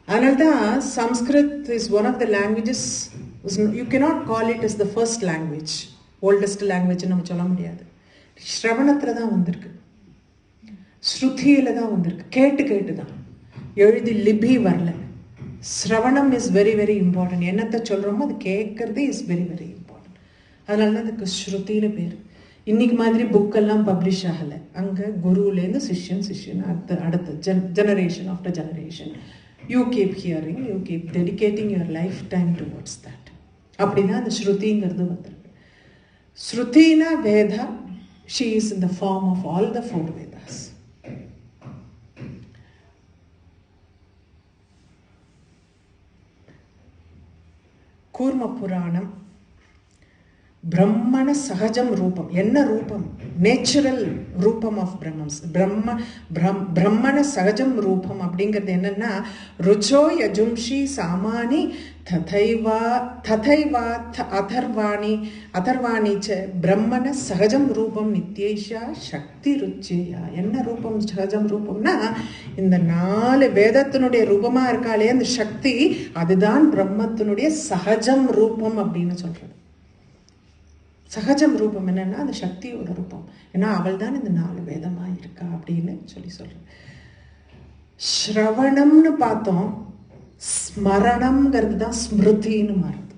அதனால்தான் Sanskrit is one of the languages. You cannot call it as the first language, oldest language நம்ம சொல்ல முடியாது. ஸ்ரவணத்தில் தான் வந்திருக்கு, ஸ்ருதியில் தான் வந்திருக்கு, கேட்டு கேட்டு தான். எழுதி லிபி வரல. ஸ்ரவணம் இஸ் வெரி வெரி இம்பார்ட்டன்ட். என்னத்தை சொல்கிறோமோ அது கேட்கறது இஸ் வெரி வெரி இம்பார்ட்டன்ட். அதனால தான் அதுக்கு ஸ்ருதின்னு பேர். இன்னைக்கு மாதிரி புக்கெல்லாம் பப்ளிஷ் ஆகலை. அங்கே குருவிலேருந்து சிஷ்யன் அடுத்த generation after generation you keep hearing, you keep dedicating your life time towards that. அப்படி தான் அந்த ஸ்ருதிங்கிறது வந்திருக்கு. ஸ்ருதினா Veda. She is in the form of all the four Vedas. Kurma புராணம் பிரம்மண சகஜம் ரூபம். என்ன ரூபம்? நேச்சுரல் ரூபம் ஆஃப் பிரம்மம்ஸ். பிரம்மண சகஜம் ரூபம் அப்படிங்கிறது என்னன்னா, ருச்சோ யஜும்ஷி சாமானி ததைவா அதர்வாணி ச பிரம்மண சகஜம் ரூபம் நித்யேஷா சக்தி ருச்சேயா. என்ன ரூபம் சகஜம் ரூபம்னா, இந்த 4 வேதத்தினுடைய ரூபமா இருக்காளே அந்த சக்தி, அதுதான் பிரம்மத்தினுடைய சகஜம் ரூபம் அப்படின்னு சொல்றது. சகஜம் ரூபம் என்னன்னா அந்த சக்தியோட ரூபம். ஏன்னா அவள் தான் இந்த 4 வேதமா இருக்கா அப்படின்னு சொல்றேன். ஸ்ரவணம்னு பார்த்தோம், ஸ்மரணம்ங்கிறது தான் ஸ்மிருதின்னு மாறுது.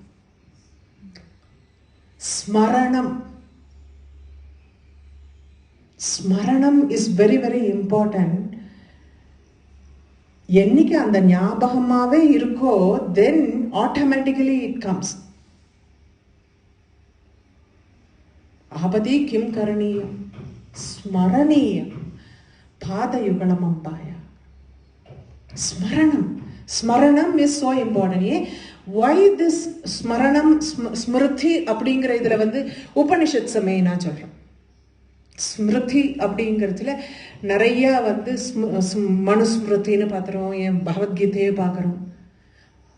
ஸ்மரணம் இஸ் வெரி வெரி இம்பார்ட்டன்ட். என்னைக்கு அந்த ஞாபகமாவே இருக்கோ, தென் ஆட்டோமேட்டிக்கலி இட் கம்ஸ். ஆபதி கிம் கரணீயம் ஸ்மரணீயம் பாதயுகலம் அம்பாய. ஸ்மரணம் is so important. why this ஸ்மரணம் ஸ்மிருதி அப்படிங்கிற இதுல வந்து உபனிஷத் மெயினா சொல்றோம். ஸ்மிருதி அப்படிங்கிறதுல நிறைய வந்து மனுஸ்மிருதின்னு பார்த்துறோம், என் பகவத்கீதையை பார்க்குறோம்.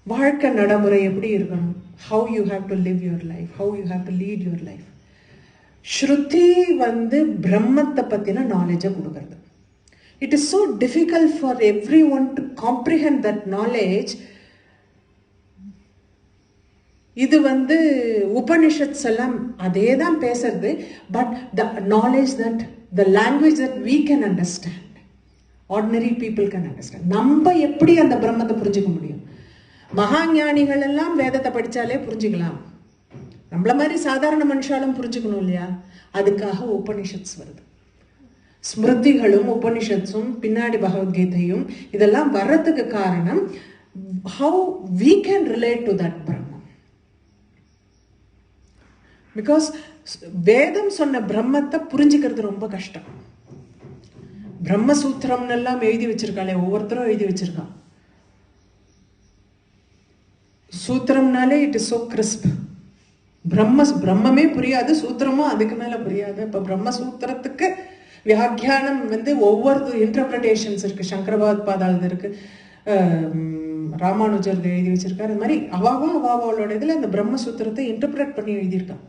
வாழ்க்கை நடைமுறை எப்படி இருக்கணும், how you have to live your life, how you have to lead your life. ஸ்ருதி வந்து பிரம்மத்தை பத்தின நாலேஜை கொடுக்கறது. It is so difficult for everyone to comprehend that knowledge. இது வந்து உபனிஷத்ஸ் எல்லாம் அதே தான் பேசுறது. But the knowledge that the language that we can understand, ordinary people can understand. நம்ம எப்படி அந்த பிரம்மத்தை புரிஞ்சுக்க முடியும்? மகாஞானிகள் எல்லாம் வேதத்தை படிச்சாலே புரிஞ்சுக்கலாம். நம்மள மாதிரி சாதாரண மனுஷாலும் புரிஞ்சுக்கணும் இல்லையா? அதுக்காக உபனிஷத்ஸ் வருது. ஸ்மிருதிகளும் உபனிஷத்ஸும் பின்னாடி பகவத்கீதையும் இதெல்லாம் வர்றதுக்கு காரணம் how we can relate to that Brahman. Because வேதம் சொன்ன பிரம்மத்தை புரிஞ்சுக்கிறது ரொம்ப கஷ்டம். பிரம்மசூத்திரம் எல்லாம் எழுதி வச்சிருக்காளே, ஒவ்வொருத்தரும் எழுதி வச்சிருக்கான். சூத்திரம்னாலே இட் இஸ் சோ கிறிஸ்ப். பிரம்மமே புரியாது, சூத்திரமும் அதுக்கு மேல புரியாது. இப்ப பிரம்மசூத்திரத்துக்கு வியாக்கியானம் ஒவ்வொரு இன்டர்பிரிட்டேஷன்ஸ் இருக்கு. சங்கரபாத்பாதால் இருக்கு, ராமானுஜர் எழுதி வச்சிருக்காரு. அது மாதிரி அவாவோட இதுல இந்த பிரம்மசூத்திரத்தை இன்டர்பிரட் பண்ணி எழுதியிருக்காங்க.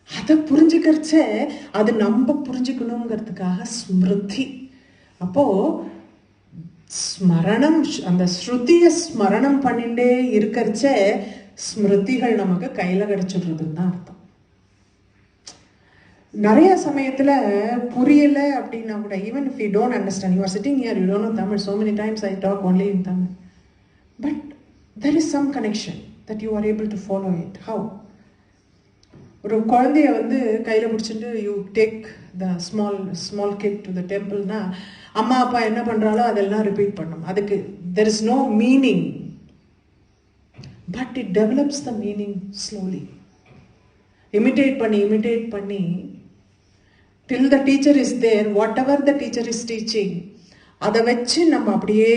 அதை புரிஞ்சுக்கிறச்ச அது நம்ம புரிஞ்சுக்கணுங்கிறதுக்காக ஸ்மிருதி. அப்போ ஸ்மரணம், அந்த ஸ்ருதியை ஸ்மரணம் பண்ணிட்டே இருக்கிறச்ச ஸ்மிருதிகள் நமக்கு கையில கிடைச்சிடுறதுன்னு தான் அர்த்தம். நிறைய சமயத்துல புரியல அப்படின்னா கூட, even if you don't understand, you are sitting here, you don't know Tamil, so many times I talk only in Tamil, but there is some connection that you are able to follow it. How? ஒரு குழந்தைய கையில் பிடிச்சிட்டு you take the small kid to the டெம்பிள்னா, அம்மா அப்பா என்ன பண்ணுறாலோ அதெல்லாம் ரிப்பீட் பண்ணும். அதுக்கு there is no meaning, but it develops the meaning slowly. Imitate பண்ணி till the teacher is there, whatever the teacher is teaching, அதை வச்சு நம்ம அப்படியே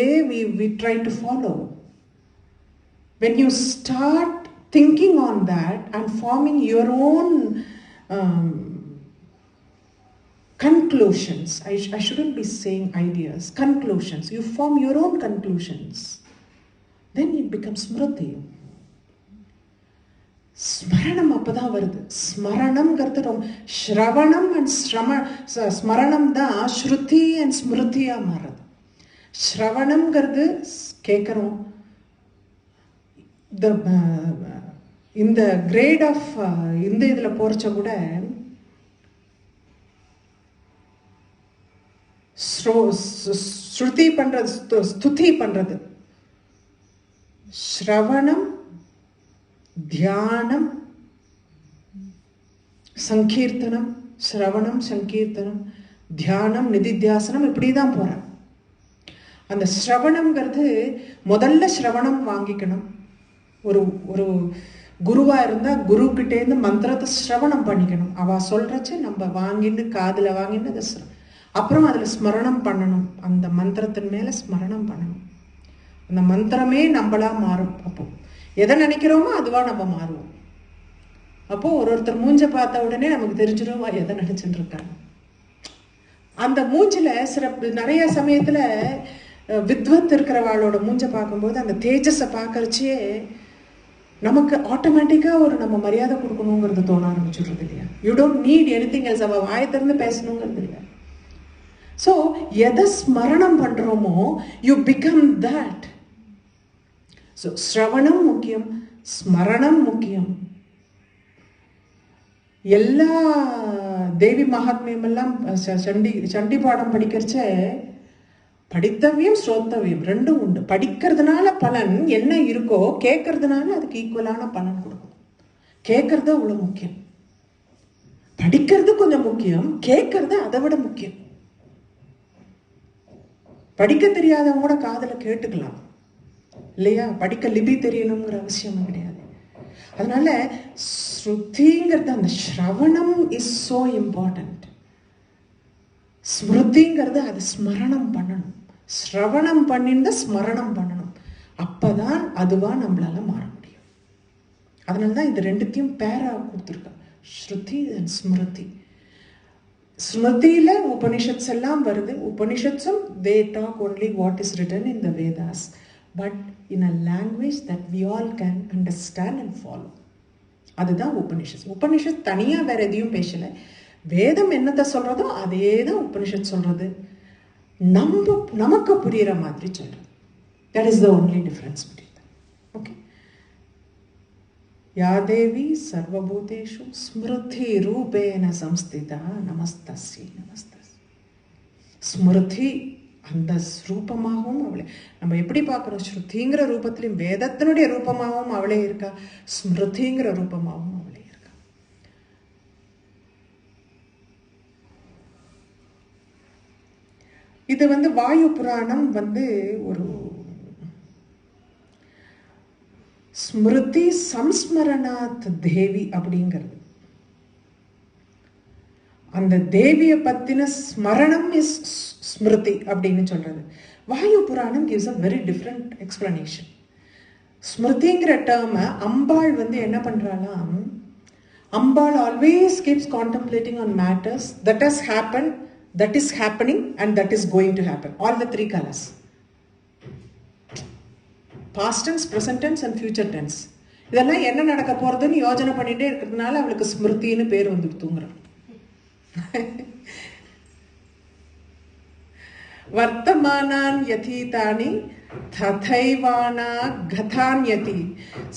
we try to follow. When you start thinking on that and forming your own conclusions, I shouldn't be saying ideas, conclusions, you form your own conclusions, then it becomes smriti. ஸ்மரணம் அப்பதான் வருது. ஸ்மரணம்ங்கிறது ரொம்ப ஸ்ரவணம் and ஸ்மரணம் தான் ஸ்ருதி and ஸ்மிருதியா மாறுது. ஸ்ரவணம்ங்கிறது கேட்குறோம். இந்த கிரேட் ஆஃப் இந்த இதில் போறச்ச கூட ஸ்ருதி பண்றது, ஸ்துதி பண்றது, ஸ்ரவணம், தியானம், சங்கீர்த்தனம், ஸ்ரவணம், சங்கீர்த்தனம், தியானம், நிதித்தியாசனம், இப்படி தான் போகிறேன். அந்த ஸ்ரவணம்ங்கிறது முதல்ல ஸ்ரவணம் வாங்கிக்கணும். ஒரு ஒரு குருவாக இருந்தால் குருக்கிட்டேருந்து மந்திரத்தை ஸ்ரவணம் பண்ணிக்கணும். அவள் சொல்கிறச்சு நம்ம வாங்கிட்டு காதில் வாங்கிட்டு அதை அப்புறம் அதில் ஸ்மரணம் பண்ணணும். அந்த மந்திரத்தின் மேலே ஸ்மரணம் பண்ணணும். அந்த மந்திரமே நம்மளாக மாறும். அப்போ எதை நினைக்கிறோமோ அதுவாக நம்ம மாறுவோம். அப்போது ஒருத்தர் மூஞ்சை பார்த்த உடனே நமக்கு தெரிஞ்சிடும் எதை நினச்சிட்டு இருக்காங்க. அந்த மூஞ்சில் நிறைய சமயத்தில் வித்வத் இருக்கிறவாளோட மூஞ்சை பார்க்கும்போது அந்த தேஜஸை பார்க்கறச்சே நமக்கு ஆட்டோமேட்டிக்காக ஒரு நம்ம மரியாதை கொடுக்கணுங்கிறது தோண ஆரம்பிச்சுடுறது இல்லையா? You don't need anything else. அவள் வாயை திறந்து பேசணுங்கிறது இல்லை. ஸோ எதை ஸ்மரணம் பண்ணுறோமோ யூ பிகம் தட். ஸோ ஸ்ரவணம் முக்கியம், ஸ்மரணம் முக்கியம். எல்லா தேவி மகாத்மியமெல்லாம் சண்டி பாடம் படிக்கிறச்ச படித்தவியம் ஸ்ரோத்தவியம் ரெண்டும் உண்டு. படிக்கிறதுனால பலன் என்ன இருக்கோ கேட்கறதுனால அதுக்கு ஈக்குவலான பலன் கொடுக்கும். கேட்கறது அவ்வளோ முக்கியம். படிக்கிறது கொஞ்சம் முக்கியம், கேட்கறது அதை விட முக்கியம். படிக்க தெரியாதவங்க கூட காதில் கேட்டுக்கலாம் இல்லையா? படிக்க லிபி தெரியணுங்கிற அவசியம் கிடையாது. அதனால ஸ்ருதிங்கிறது, அந்த ஸ்ரவணம் இஸ் ஸோ இம்பார்ட்டன்ட். ஸ்மிருதிங்கிறது அது ஸ்மரணம் பண்ணணும். ஸ்ரவணம் பண்ணிட்டு ஸ்மரணம் பண்ணணும். அப்போதான் அதுவாக நம்மளால மாற முடியும். அதனால தான் இது ரெண்டுத்தையும் பேரா கொடுத்துருக்கேன், ஸ்ருதி அண்ட் ஸ்மிருதி. ஸ்மிருதியில் உபனிஷத்ஸ் எல்லாம் வருது. உபனிஷத்ஸும் they talk only what is written in the Vedas, but in a language that we all can understand and follow. அதுதான் உபனிஷத். உபனிஷத் தனியாக வேற எதையும் பேசலை. வேதம் என்னத்தை சொல்கிறதோ அதே தான் உபனிஷத் சொல்கிறது. நமக்கு புரிகிற மாதிரி சொல்கிறது. That is the only difference between them. Okay. யா தேவி சர்வபூதேஷு ஸ்மிருதி ரூபேன சம்ஸ்திதா நமஸ்தஸ்யை நமஸ்தஸ்யை. ஸ்மிருதி அந்த ரூபமாகவும் அவளே நம்ம எப்படி பார்க்குறோம்? ஸ்ருதிங்கிற ரூபத்திலையும் வேதத்தினுடைய ரூபமாகவும் அவளே இருக்கா, ஸ்மிருதிங்கிற ரூபமாகவும் அவளே இருக்கா. இது வாயு புராணம் ஒரு ஸ்மிருதி சம்ஸ்மரணாத் தேவி அப்படிங்கிறது. அந்த தேவியை பத்தின ஸ்மரணம் இஸ் ஸ்மிருதி அப்படின்னு சொல்றது. வாயு புராணம் gives a very different explanation. ஸ்மிருதிங்கிற டேர்மை அம்பாள் வந்து என்ன பண்றாளாம், அம்பாள் always keeps contemplating on matters that has happen, that is happening and that is going to happen. All the three colours, past tense, present tense and future tense. இதெல்லாம் என்ன நடக்க போறதுன்னு யோஜனை பண்ணிட்டே இருக்கிறதுனால அவளுக்கு ஸ்மிருதின்னு பேர் வந்துடுத்துங்கிறான். வர்த்தமானான் யதீதானி ததைவானா கதான்யதி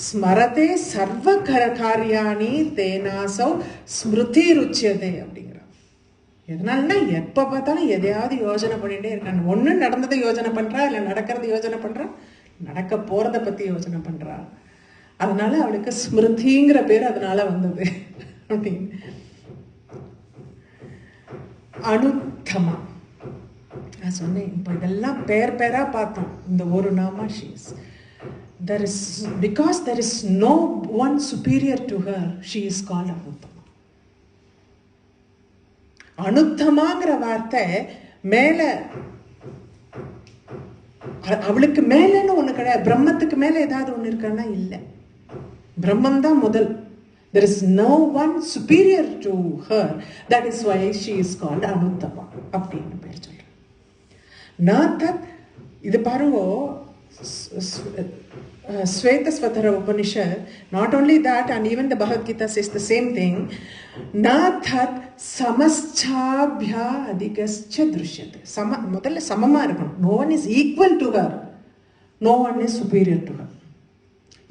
ஸ்மரதே சர்வ காரியாணி தேனாசௌ ஸ்மிருதி ருச்சியதே அப்படிங்கிறான். எதனால்னா எப்போ பார்த்தாலும் எதையாவது யோஜனை பண்ணிகிட்டே இருக்காங்க. ஒன்று நடந்ததை யோஜனை பண்ணுறா, இல்லை நடக்கிறத யோஜனை பண்ணுறா, நடக்க போகிறத பற்றி யோஜனை பண்ணுறா. அதனால அவளுக்கு ஸ்மிருதிங்கிற பேர் அதனால வந்தது அப்படின்னு. அனுத்தமா நான் சொன்னேன். இப்போ இதெல்லாம் பேர் பேரா பார்த்தோம். இந்த ஒரு நாமா she's there is, because there is no one superior to her, she is called Anuthama. அனுத்தமாங்கிற வார்த்தை மேல, அவளுக்கு மேலன்னு ஒண்ணு கிடையாது. பிரம்மத்துக்கு மேல ஏதாவது ஒண்ணு இருக்கான்னா இல்லை, பிரம்மம் தான் முதல். There is no one superior to her. That is why she is called Anuthama அப்படின்னு பேர் சொல்றேன். நாதத் இது பாருங்க, Svetasvatara Upanishad, not only that, and even the Bhagavad Gita says the same thing. Nathat samaschabhya adhigascha drishyate. முதல்ல சமமா இருக்கணும். No one is equal to her, no one is superior to her.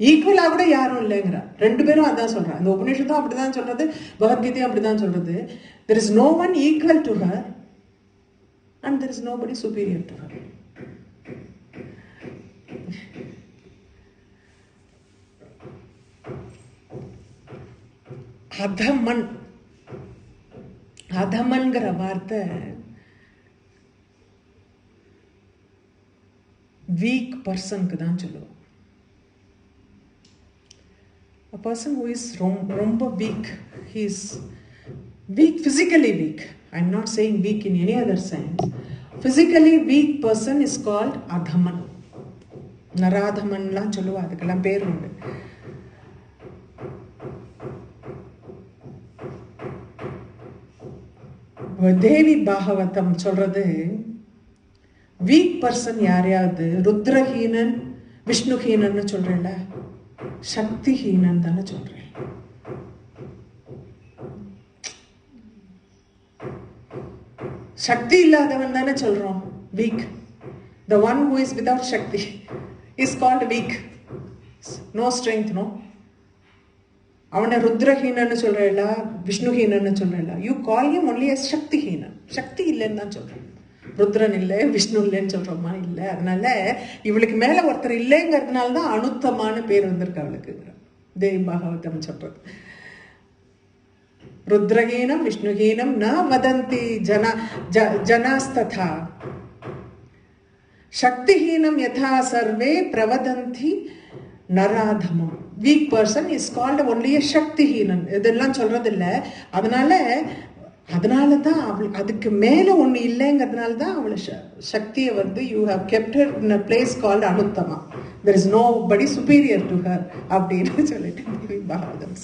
ஈக்குவலா கூட யாரும் இல்லைங்கிறா. ரெண்டு பேரும் அதான் சொல்றா. இந்த உபநிஷத்தும் அப்படிதான் சொல்றது, பகவத்கீதையும் அப்படிதான் சொல்றது. There is no one equal to her and there is nobody superior to her. அதமன், அதமன்கிற வார்த்தை வீக் பர்சனுக்கு தான் சொல்லுவோம். A person who is ரொம்ப weak, he is weak, physically weak. I am not saying weak in any other sense. Physically weak person is called adhaman. நராதமன்லாம் சொல்லுவா, அதுக்கெல்லாம் பேர் உண்டு. தேவி பாகவதம் சொல்றது, வீக் பர்சன் யாரையாவது ருத்ரஹீனன் விஷ்ணுஹீனன்னு சொல்றேன்ல, சக்திஹீனன் தானே சொல்றேன். சக்தி இல்லாதவன் தானே சொல்றோம் week. The one who is without Shakti is called weak. No strength, no. அவனை ருத்ரஹீனன்னு சொல்றேல, விஷ்ணுஹீனன்னு சொல்றேல. You call him only as சக்திஹீனன். சக்தி இல்லைன்னு தான் சொல்றேன். ருத்ரன் இல்லை, விஷ்ணு இல்லைன்னு சொல்றோமா? இல்லை. அதனால இவளுக்கு மேல ஒருத்தர் இல்லைங்கிறதுனால தான் அனுத்தமான பேர் வந்திருக்கு அவளுக்கு. தேவி பாகவதம் சொல்றது. ருத்ரஹீனம் விஷ்ணுஹீனம் ந வதந்தி ஜனாஸ்ததா சக்திஹீனம் யதா சர்வே பிரவதந்தி நராதமம். Weak person is called only a சக்திஹீனன். இதெல்லாம் சொல்றது இல்லை. அதனால தான் அவள் அதுக்கு மேல ஒண்ணு இல்லைங்கிறதுனால தான் அவளை சக்தியை வந்து you have kept her in a place called Anuttama. there is nobody superior to her அப்படின்னு சொல்லிட்டு Bhagavatam.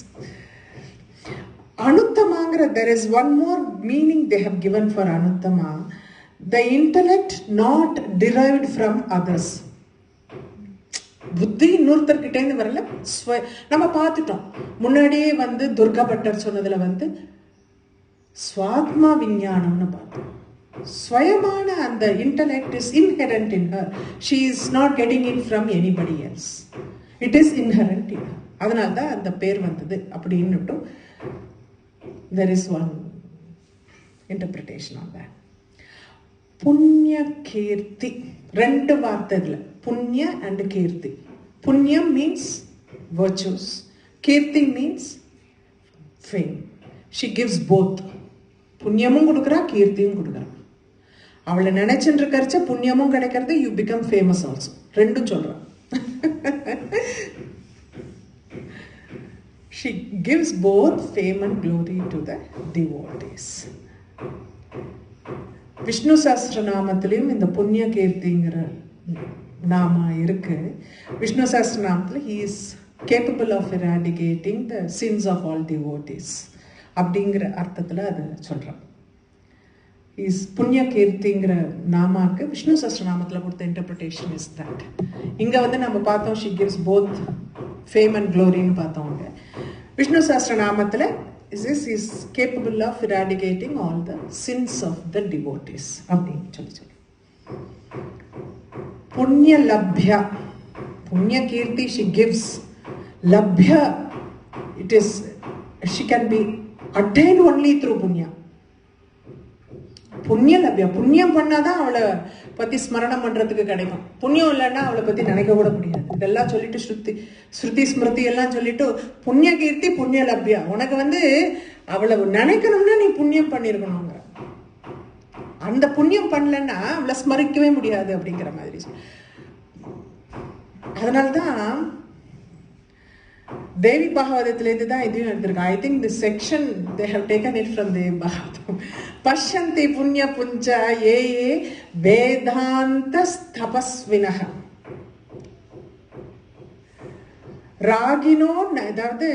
அனுத்தமாங்கிற there is one more meaning they have given for Anuthama. The intellect not derived from others. புத்தி இன்னொருத்தர்கிட்ட இருந்து வரல. நம்ம பார்த்துட்டோம் முன்னாடியே வந்து துர்கா பட்டர் சொன்னதுல வந்து ஸ்வாத்மா விஞ்ஞானம்னு பார்த்தோம். ஸ்வயமான அந்த intellect is inherent in her. She is not getting it from anybody else. It is inherent in her. அதனால தான் அந்த பேர் வந்தது அப்படின்னுட்டும் there is one interpretation on that. புண்ணிய கீர்த்தி, ரெண்டு வார்த்தை இதுல, புண்ணிய and கீர்த்தி. புண்ணியம் means virtues, Keerthi means fame. She gives both. புண்ணியமும் கொடுக்குறா, கீர்த்தியும் கொடுக்குறா. அவளை நினைச்சுட்டு இருக்கிறச்ச புண்ணியமும் கிடைக்கிறது, யூ பிகம் ஃபேமஸ் ஆல்சோ. ரெண்டும் சொல்றான். She gives both fame and glory to the devotees. Vishnu சஹஸ்ரநாமத்திலையும் இந்த புண்ணிய கீர்த்திங்கிற நாமா இருக்கு. Vishnu சஹஸ்ரநாமத்தில் he is capable of eradicating the sins of all devotees அப்படிங்கிற அர்த்தத்தில் அது சொல்கிறான். இஸ் புண்ணிய கீர்த்திங்கிற நாமாக்கு விஷ்ணு சஹஸ்ரநாமத்தில் கொடுத்த இன்டர்பிரிட்டேஷன் இஸ் தட். இங்கே வந்து நம்ம பார்த்தோம் she gives both fame and gloryன்னு பார்த்தோங்க. Vishnu சஹஸ்ரநாமத்தில் is capable of eradicating all the sins of the devotees அப்படின்னு சொல்லி புண்ணிய லப்யா, புண்ணிய கீர்த்தி she gives, labhya it is she can be attained only through punya. புண்ணிய லப்யா, புண்ணியம் பண்ணாதான் அவளை பத்தி ஸ்மரணம் பண்றதுக்கு கிடைக்கும். புண்ணியம் இல்லைன்னா அவளை பத்தி நினைக்க கூட முடியாது. இதெல்லாம் சொல்லிட்டு ஸ்ருதி ஸ்மிருதி எல்லாம் சொல்லிட்டு புண்ணிய கீர்த்தி புண்ணிய லப்யா, உனக்கு வந்து அவளை நினைக்கணும்னா நீ புண்ணியம் பண்ணிருக்கணுங்க. அந்த புண்ணியம் பண்ணலன்னா அவளை ஸ்மரிக்கவே முடியாது அப்படிங்கிற மாதிரி. அதனால்தான் தேவி பாகவதத்திலேருந்து தான் இதையும் எடுத்திருக்காங்க. I think this section they have taken it from Devi Bhagavatam. பஷ்யந்தி புண்ணிய புஞ்ச ஏ வேதாந்த தபஸ்வினஹ ராகினோ, அதாவது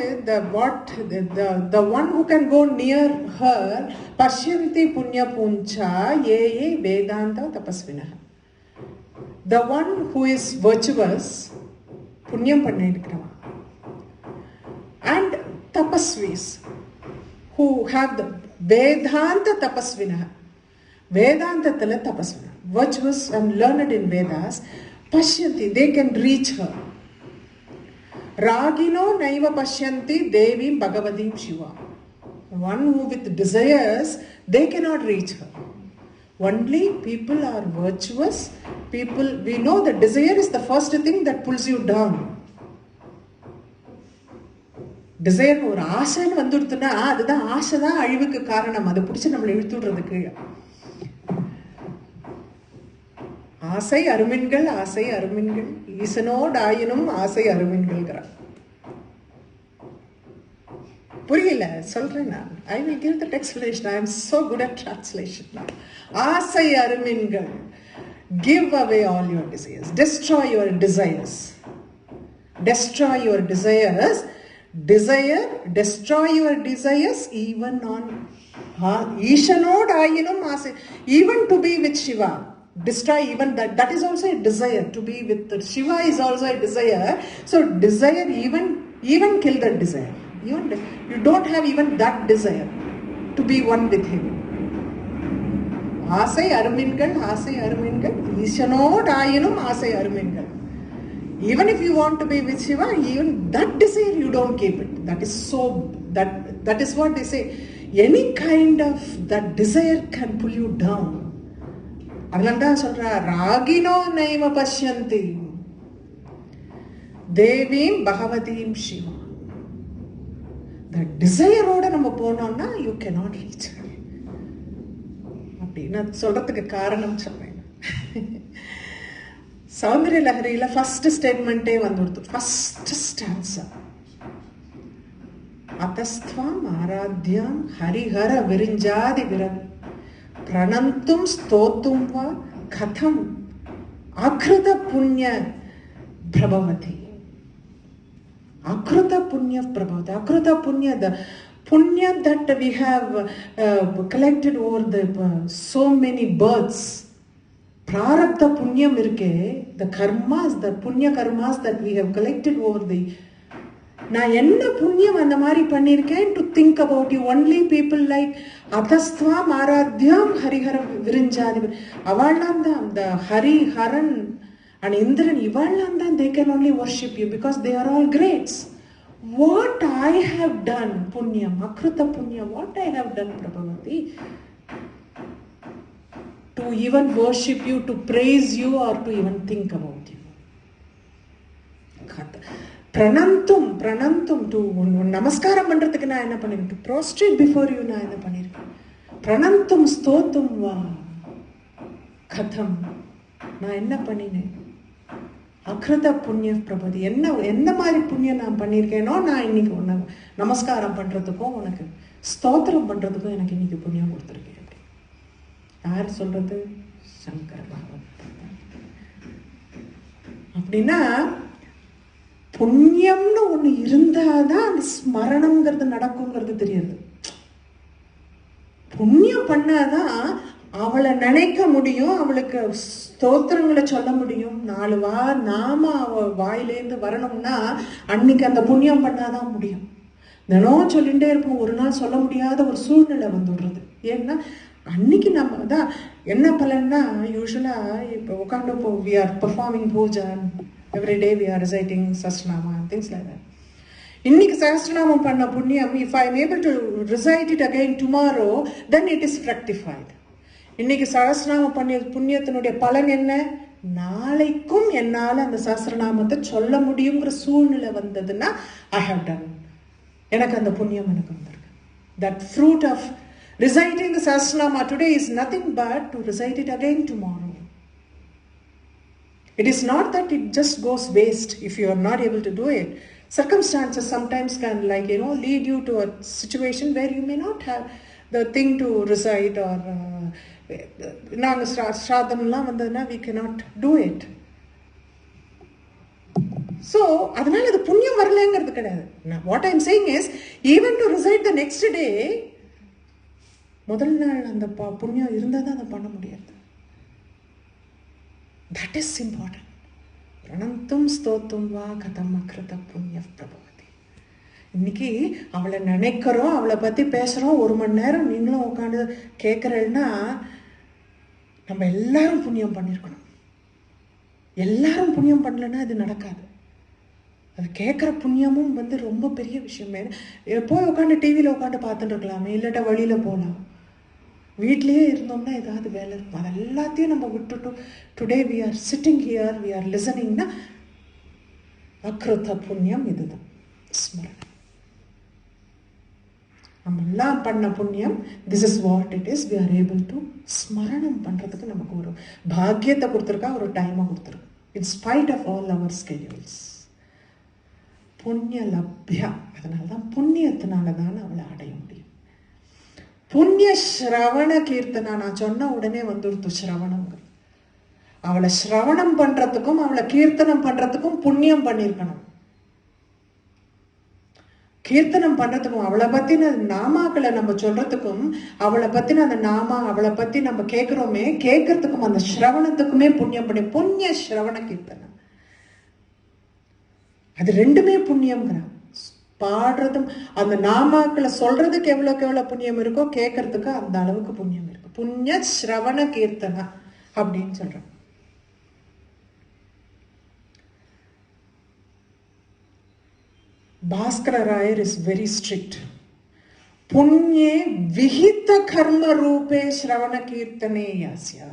the one who can go near her, பஷ்யந்தி புண்ணிய புஞ்ச ஏ வேதாந்த தபஸ்வினஹ, the one who is virtuous, புண்ணியம் பண்ணிருக்கிறவன், and tapasvis who have the vedanta tapasvina, vedantathila tapasvina, virtuous and learned in Vedas, pashyanti, they can reach her. Ragino naiva pashyanti devim bhagavatim shiva, one who with desires they cannot reach her. Only people are virtuous people. We know that desire is the first thing that pulls you down. Desire ஒரு ஆசைன்னு வந்துடுத்துனா அதுதான், ஆசை தான் அழிவுக்கு காரணம். அதை பிடிச்சி நம்மளை இழுத்துடுறதுக்கு. ஆசை அருமின்கள், ஆசை அருமின்கள், ஈசனோடு ஆயினும் ஆசை அருமின்கள்ங்கிறார். புரியல சொல்றேன் நான். I will give that explanation. I am so good at translation. ஆசை அருமின்கள், give away all your desires, destroy your desires, destroy your desires. Desire, destroy your desires even on Ishanod Ayinum Ase, even to be with Shiva. Destroy even that. That is also a desire. To be with Shiva is also a desire. So desire, even kill that desire. You don't have even that desire to be one with him. Asai arumingal, Ishanod Ayinum Asai arumingal. Even if you want to be with Shiva, even that desire you don't keep it. That is so, that is what they say. Any kind of that desire can pull you down. Adalanda solra ragino naiva pashyanti devim bhagavatim Shiva. The desire oda நம்ம போனோம்னா you cannot reach her. அப்படி நான் சொல்றதுக்கு காரணம் சொல்றேன். Soundarya லஹரியில first ஸ்டேட்மெண்ட்டே வந்துடுது. First stanza அத்தஸ்த்வாம் ஆராத்யாம் Harihara விரிஞ்சாதி விரல் பிரணந்தும் ஸ்தோத்தும் வா கதம் அக்ருத புண்ணிய பிரபவதி. அக்ருத புண்ணிய பிரபவதி. அக்ருத புண்ணிய, the punya that we have collected over the so many births. Prarabdha punyam irke, the karmas, the punya karmas that we have collected over the, நான் என்ன புண்ணியம் அந்த மாதிரி பண்ணியிருக்கேன் to think about you. Only people like அதஸ்துவாம் ஆராத்யாம் Harihara விரிஞ்சாதி, அவள்லாம் தான் the Hari Haran and Indiran, இவள்லாம் தான் they can only worship you because they are all greats. What I have done punyam, akrita punya, what I have done Prabhavati, to even worship you, to praise you, or to even think about you. Pranantum to namaskaram பண்றதுக்கு நான் என்ன பண்ணிருக்கேன்? To prostrate before you நான் என்ன பண்ணிருக்கேன்? Pranantum stotum va katham, நான் என்ன பண்ணினேன்? அக்ருத புண்ணிய பிரபதி, என்ன மாதிரி புண்ணியம் நான் பண்ணியிருக்கேனோ, நான் இன்னைக்கு உன்னை நமஸ்காரம் பண்றதுக்கும் உனக்கு ஸ்தோத்திரம் பண்றதுக்கும் எனக்கு இன்னைக்கு புண்ணியம் கொடுத்துருக்கேன். யார் சொல்றது? சங்கர் பகவான். அப்படின்னா புண்ணியம்னு ஒண்ணு இருந்தாதான் அந்த ஸ்மரணம்ங்கிறது நடக்குங்கிறது தெரியுது. புண்ணியம் பண்ணாதான் அவளை நினைக்க முடியும், அவளுக்கு ஸ்தோத்திரங்களை சொல்ல முடியும். 4 நாம அவ வாயிலேருந்து வரணும்னா அன்னைக்கு அந்த புண்ணியம் பண்ணாதான் முடியும். தினம் சொல்லிகிட்டே இருப்போம், ஒரு நாள் சொல்ல முடியாத ஒரு சூழ்நிலை வந்துடுறது. ஏன்னா அன்னைக்கு நம்ம தான் என்ன பலன்னா, யூஸ்வலாக இப்போ உட்காந்து இப்போ we are performing puja, every day we are reciting சஸ்நாமா அண்ட் திங்ஸ் லைக் தட். இன்னைக்கு சஹஸ்ரநாமம் பண்ண புண்ணியம், if I am able to recite it again tomorrow, then it is fructified. இன்னைக்கு சஹஸ்ரநாமம் பண்ணிய புண்ணியத்தினுடைய பலன் என்ன? நாளைக்கும் என்னால் அந்த சஹஸ்ரநாமத்தை சொல்ல முடியுங்கிற சூழ்நிலை வந்ததுன்னா ஐ ஹவ் டன், எனக்கு அந்த புண்ணியம் எனக்கு வந்திருக்கு. That fruit of reciting the Sahasranama today is nothing but to recite it again tomorrow. It is not that it just goes waste if you are not able to do it. Circumstances sometimes can, like, lead you to a situation where you may not have the thing to recite, or naanga shradhamla vandadna we cannot do it. So adanaல அது புண்ணியம் வரலங்கிறது கிடையாது. What I am saying is, even to recite the next day, முதல் நாள் அந்த புண்ணியம் இருந்தால் தான் அதை பண்ண முடியாது. That is important. பிரணந்தும் ஸ்தோத்தும் வா கதம் அக்ருத புண்ணிய பிரபவதி. இன்னைக்கு அவளை நினைக்கிறோம், அவளை பற்றி பேசுகிறோம், 1 மணி நேரம் நீங்களும் உட்காந்து கேட்குறேன்னா நம்ம எல்லாரும் புண்ணியம் பண்ணியிருக்கணும். எல்லாரும் புண்ணியம் பண்ணலன்னா அது நடக்காது. அது கேட்குற புண்ணியமும் ரொம்ப பெரிய விஷயம். போய் உட்காந்து டிவியில் உட்காந்து பார்த்துட்டு இருக்கலாமே, இல்லாட்டா வழியில் போகலாம். வீட்லேயே இருந்தோம்னா ஏதாவது வேலை இருக்கும். அது எல்லாத்தையும் நம்ம விட்டுட்டோம். Today we are sitting here, we are லிசனிங்னா அக்ருத புண்ணியம் இதுதான், ஸ்மரணம். நம்ம எல்லாம் பண்ண புண்ணியம், this is what it is. We are able to ஸ்மரணம் பண்ணுறதுக்கு நமக்கு ஒரு பாக்கியத்தை கொடுத்துருக்கா, ஒரு டைமை கொடுத்துருக்கு. In spite of all our schedules. புண்ணிய லப்யா, அதனால தான் புண்ணியத்தினால தான் அவளை அடைய முடியும். புண்ணிய ஸ்ரவண கீர்த்தனா, நான் சொன்ன உடனே வந்துடுத்து ஸ்ரவணங்க. அவளை ஸ்ரவணம் பண்றதுக்கும் அவளை கீர்த்தனம் பண்றதுக்கும் புண்ணியம் பண்ணியிருக்கணும். கீர்த்தனம் பண்றதுக்கும் அவளை பத்தின நாமாக்களை நம்ம சொல்றதுக்கும், அவளை பத்தின அந்த நாமா, அவளை பத்தி நம்ம கேட்கிறோமே, கேட்கறதுக்கும் அந்த ஸ்ரவணத்துக்குமே புண்ணியம் பண்ணி, புண்ணிய ஸ்ரவண கீர்த்தனம். அது ரெண்டுமே புண்ணியம்ங்கிறான். பாடுறதும் அந்த நாமாக்களை சொல்றதுக்கு எவ்வளோக்கு எவ்வளோ புண்ணியம் இருக்கோ, கேட்கறதுக்கு அந்த அளவுக்கு புண்ணியம் இருக்கு. புண்ணிய ஸ்ரவண கீர்த்தனா அப்படின்னு சொல்றான். Bhaskara Rayar is very strict. புண்ணியே விஹித கர்ம ரூபே ஸ்ரவண கீர்த்தனே யாஸ்யா.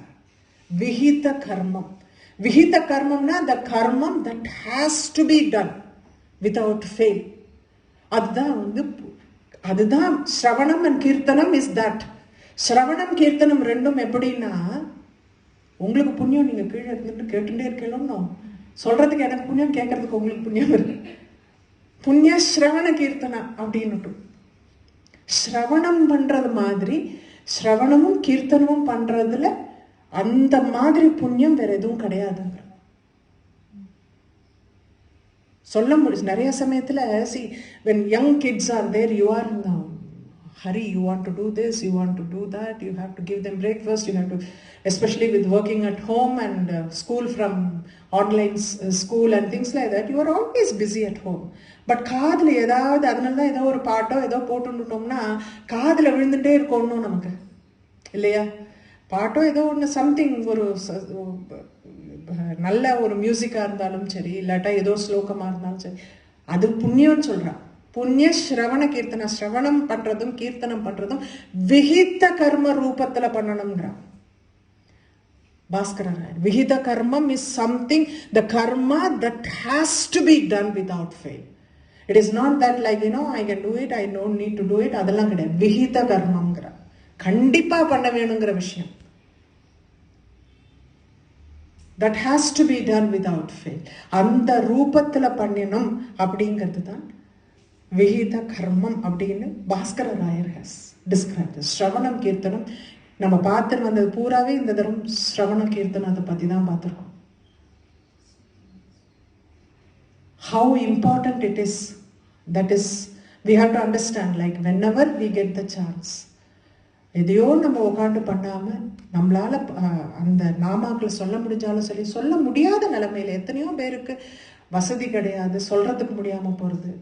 விஹித கர்மம். விஹித கர்மம்னா the karmam that has to be done without fail. அதுதான் ஸ்ரவணம் அண்ட் கீர்த்தனம் இஸ் தட். ஸ்ரவணம் கீர்த்தனம் ரெண்டும் எப்படின்னா, உங்களுக்கு புண்ணியம், நீங்க கீழே இருந்துட்டு கேட்டுட்டே இருக்கணும், சொல்றதுக்கு எனக்கு புண்ணியம், கேட்கறதுக்கு உங்களுக்கு புண்ணியம் இருக்கு. புண்ணிய ஸ்ரவண கீர்த்தனா அப்படின்னு ஸ்ரவணம் பண்றது மாதிரி, ஸ்ரவணமும் கீர்த்தனமும் பண்றதுல அந்த மாதிரி புண்ணியம் வேற எதுவும் கிடையாதுங்க. சொல்ல முடியும். நிறைய சமயத்தில் see when young kids are there, you are in a hurry, you want to do this, you want to do that, you have to give them breakfast, you have to, especially with working at home and school from online school and things like that, you are always busy at home. But காதில் ஏதாவது, அதனால தான் ஏதோ ஒரு பாட்டோ ஏதோ போட்டுட்டோம்னா காதில் விழுந்துட்டே இருக்கணும் நமக்கு, இல்லையா? பாட்டோ ஏதோ ஒன்று சம்திங், ஒரு நல்ல ஒரு மியூசிக்காக இருந்தாலும் சரி, இல்லாட்டா ஏதோ ஸ்லோகமாக இருந்தாலும் சரி, அது புண்ணியம்னு சொல்கிறான். புண்ணிய ஸ்ரவண கீர்த்தனா. ஸ்ரவணம் பண்ணுறதும் கீர்த்தனம் பண்ணுறதும் விஹித கர்ம ரூபத்தில் பண்ணணுங்கிறான் பாஸ்கர ராயர். விஹித கர்மம் is something, the karma that has to be done without fail. It is not that like I can do it, I don't need to do it, அதெல்லாம் கிடையாது. விஹித கர்மங்கிறான். கண்டிப்பாக பண்ண வேணுங்கிற விஷயம். that has to be done without fail. அந்த ரூபத்தில் பண்ணினோம் அப்படிங்கிறது தான் விஹித கர்மம் அப்படின்னு பாஸ்கர ராயர் ஹஸ் டிஸ்கிரைப்ட். ஸ்ரவணம் கீர்த்தனம் நம்ம பார்த்துட்டு வந்தது பூராவே இந்த தரம் ஸ்ரவண கீர்த்தனத்தை பற்றி தான் பார்த்துருக்கோம். how important it is. That is, we have to understand, like whenever we get the chance, எதையோ நம்ம உட்காந்து பண்ணாமல் நம்மளால் அந்த நாமாக்களை சொல்ல முடிஞ்சாலும் சரி, சொல்ல முடியாத நிலைமையில் எத்தனையோ பேருக்கு வசதி கிடையாது, சொல்கிறதுக்கு முடியாமல் போகிறது,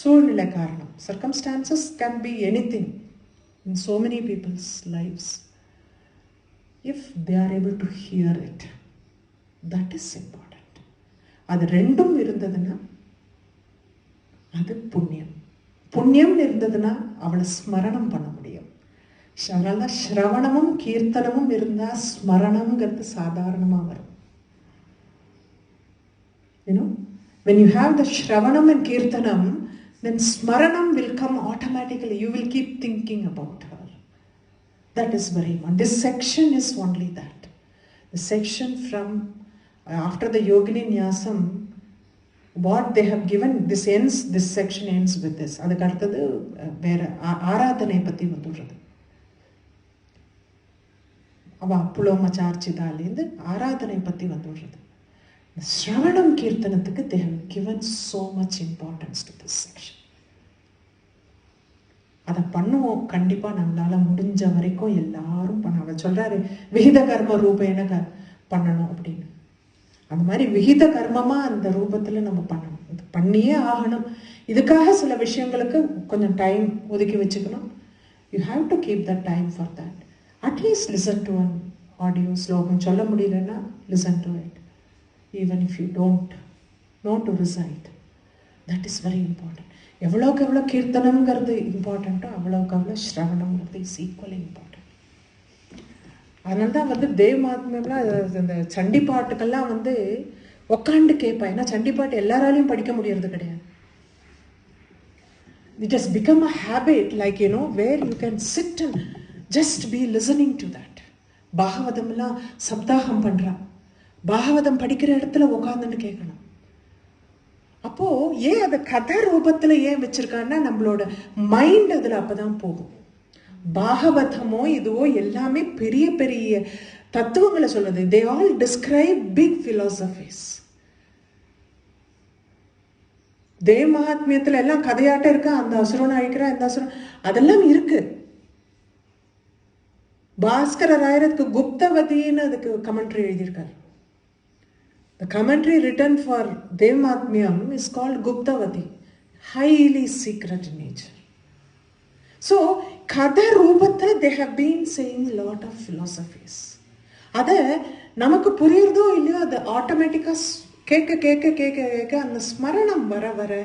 சூழ்நிலை காரணம். Circumstances can be anything in so many people's lives. If they are able to hear it, that is important. அது ரெண்டும் இருந்ததுன்னா அது புண்ணியம். புண்ணியம் இருந்ததுன்னா அவளை ஸ்மரணம் பண்ண முடியும். அதனால ஸ்ரவணமும் கீர்த்தனமும் இருந்தால் ஸ்மரணம்ங்கிறது சாதாரணமாக வரும். When you have the shravanam and kirtanam, then smaranam will come automatically. You will keep thinking about her. That is very important. This section is only that. The section from after the Yogini Nyasam, what they have given, this section ends with this. அதுக்கு அடுத்தது வேற ஆராதனை பற்றி வந்துடுறது. புலோமச்சார்ச்சிதாலேருந்து ஆராதனை பற்றி வந்துடுறது. ஸ்ரவணம் கீர்த்தனத்துக்கு they have given so much importance to this section. அதை பண்ணுவோம் கண்டிப்பாக, நம்மளால் முடிஞ்ச வரைக்கும் எல்லாரும் பண்ண. அவர் சொல்கிறாரு விகித கர்ம ரூபேன பண்ணணும் அப்படின்னு. அந்த மாதிரி விகித கர்மமாக அந்த ரூபத்தில் நம்ம பண்ணணும், இது பண்ணியே ஆகணும். இதுக்காக சில விஷயங்களுக்கு கொஞ்சம் டைம் ஒதுக்கி வச்சுக்கணும். You have to keep the time for that. At least listen to an audio. ஸ்லோகம் சொல்ல முடியலன்னா listen to it. even if you don't know to recite. That is very important. எவ்வளோக்கு எவ்வளோ கீர்த்தனம்ங்கிறது இம்பார்ட்டண்ட்டோ அவ்வளோக்கு அவ்வளோ ஸ்ரவணம்ங்கிறது இஸ் ஈக்குவலி இம்பார்ட்டன்ட். அதனால தான் தேவ மகாத்மியம்லாம் இந்த சண்டி பாட்டுக்கெல்லாம் உக்காண்டு கேட்பா. ஏன்னா சண்டி பாட்டு எல்லாராலையும் படிக்க முடியறது கிடையாது. It has become a habit, like where you can sit and just be listening to that. பாகவதம்லாம் சப்தாகம் பண்றா. பாகவதம் படிக்கிற இடத்துல உட்காந்துன்னு கேட்கணும். அப்போ ஏன் அதை கதை ரூபத்துல ஏன் வச்சிருக்கான்னா நம்மளோட மைண்ட் அதுல அப்பதான் போகும். பாகவதமோ இதுவோ எல்லாமே பெரிய பெரிய தத்துவங்களை சொல்றது. They all describe big philosophies. தேவ மகாத்மியத்துல எல்லாம் கதையாட்டம் இருக்கா, அந்த அசுரன் அழிக்கிறா, இந்த அசுரன், அதெல்லாம் இருக்கு. பாஸ்கர ராயருக்கு குப்தவதின்னு அதுக்கு கமெண்ட்ரி எழுதியிருக்காரு. The commentary written for Dev Mahatmyam is called Guptavati, highly secret in nature. So, Kada Rupathila they have been saying a lot of philosophies. Ada namakku puriyirudho illaiyo, adu automatically keka and smaranam vara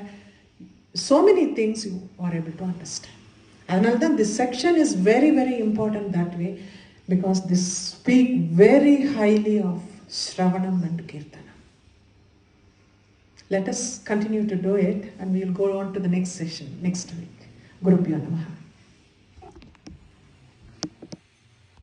so many things you are able to understand. Adanaladha then this section is very very important that way, because this speak very highly of Shravanam and Kirtana. Let us continue to do it, and we will go on to the next session next week. Gurubhyo Namaha.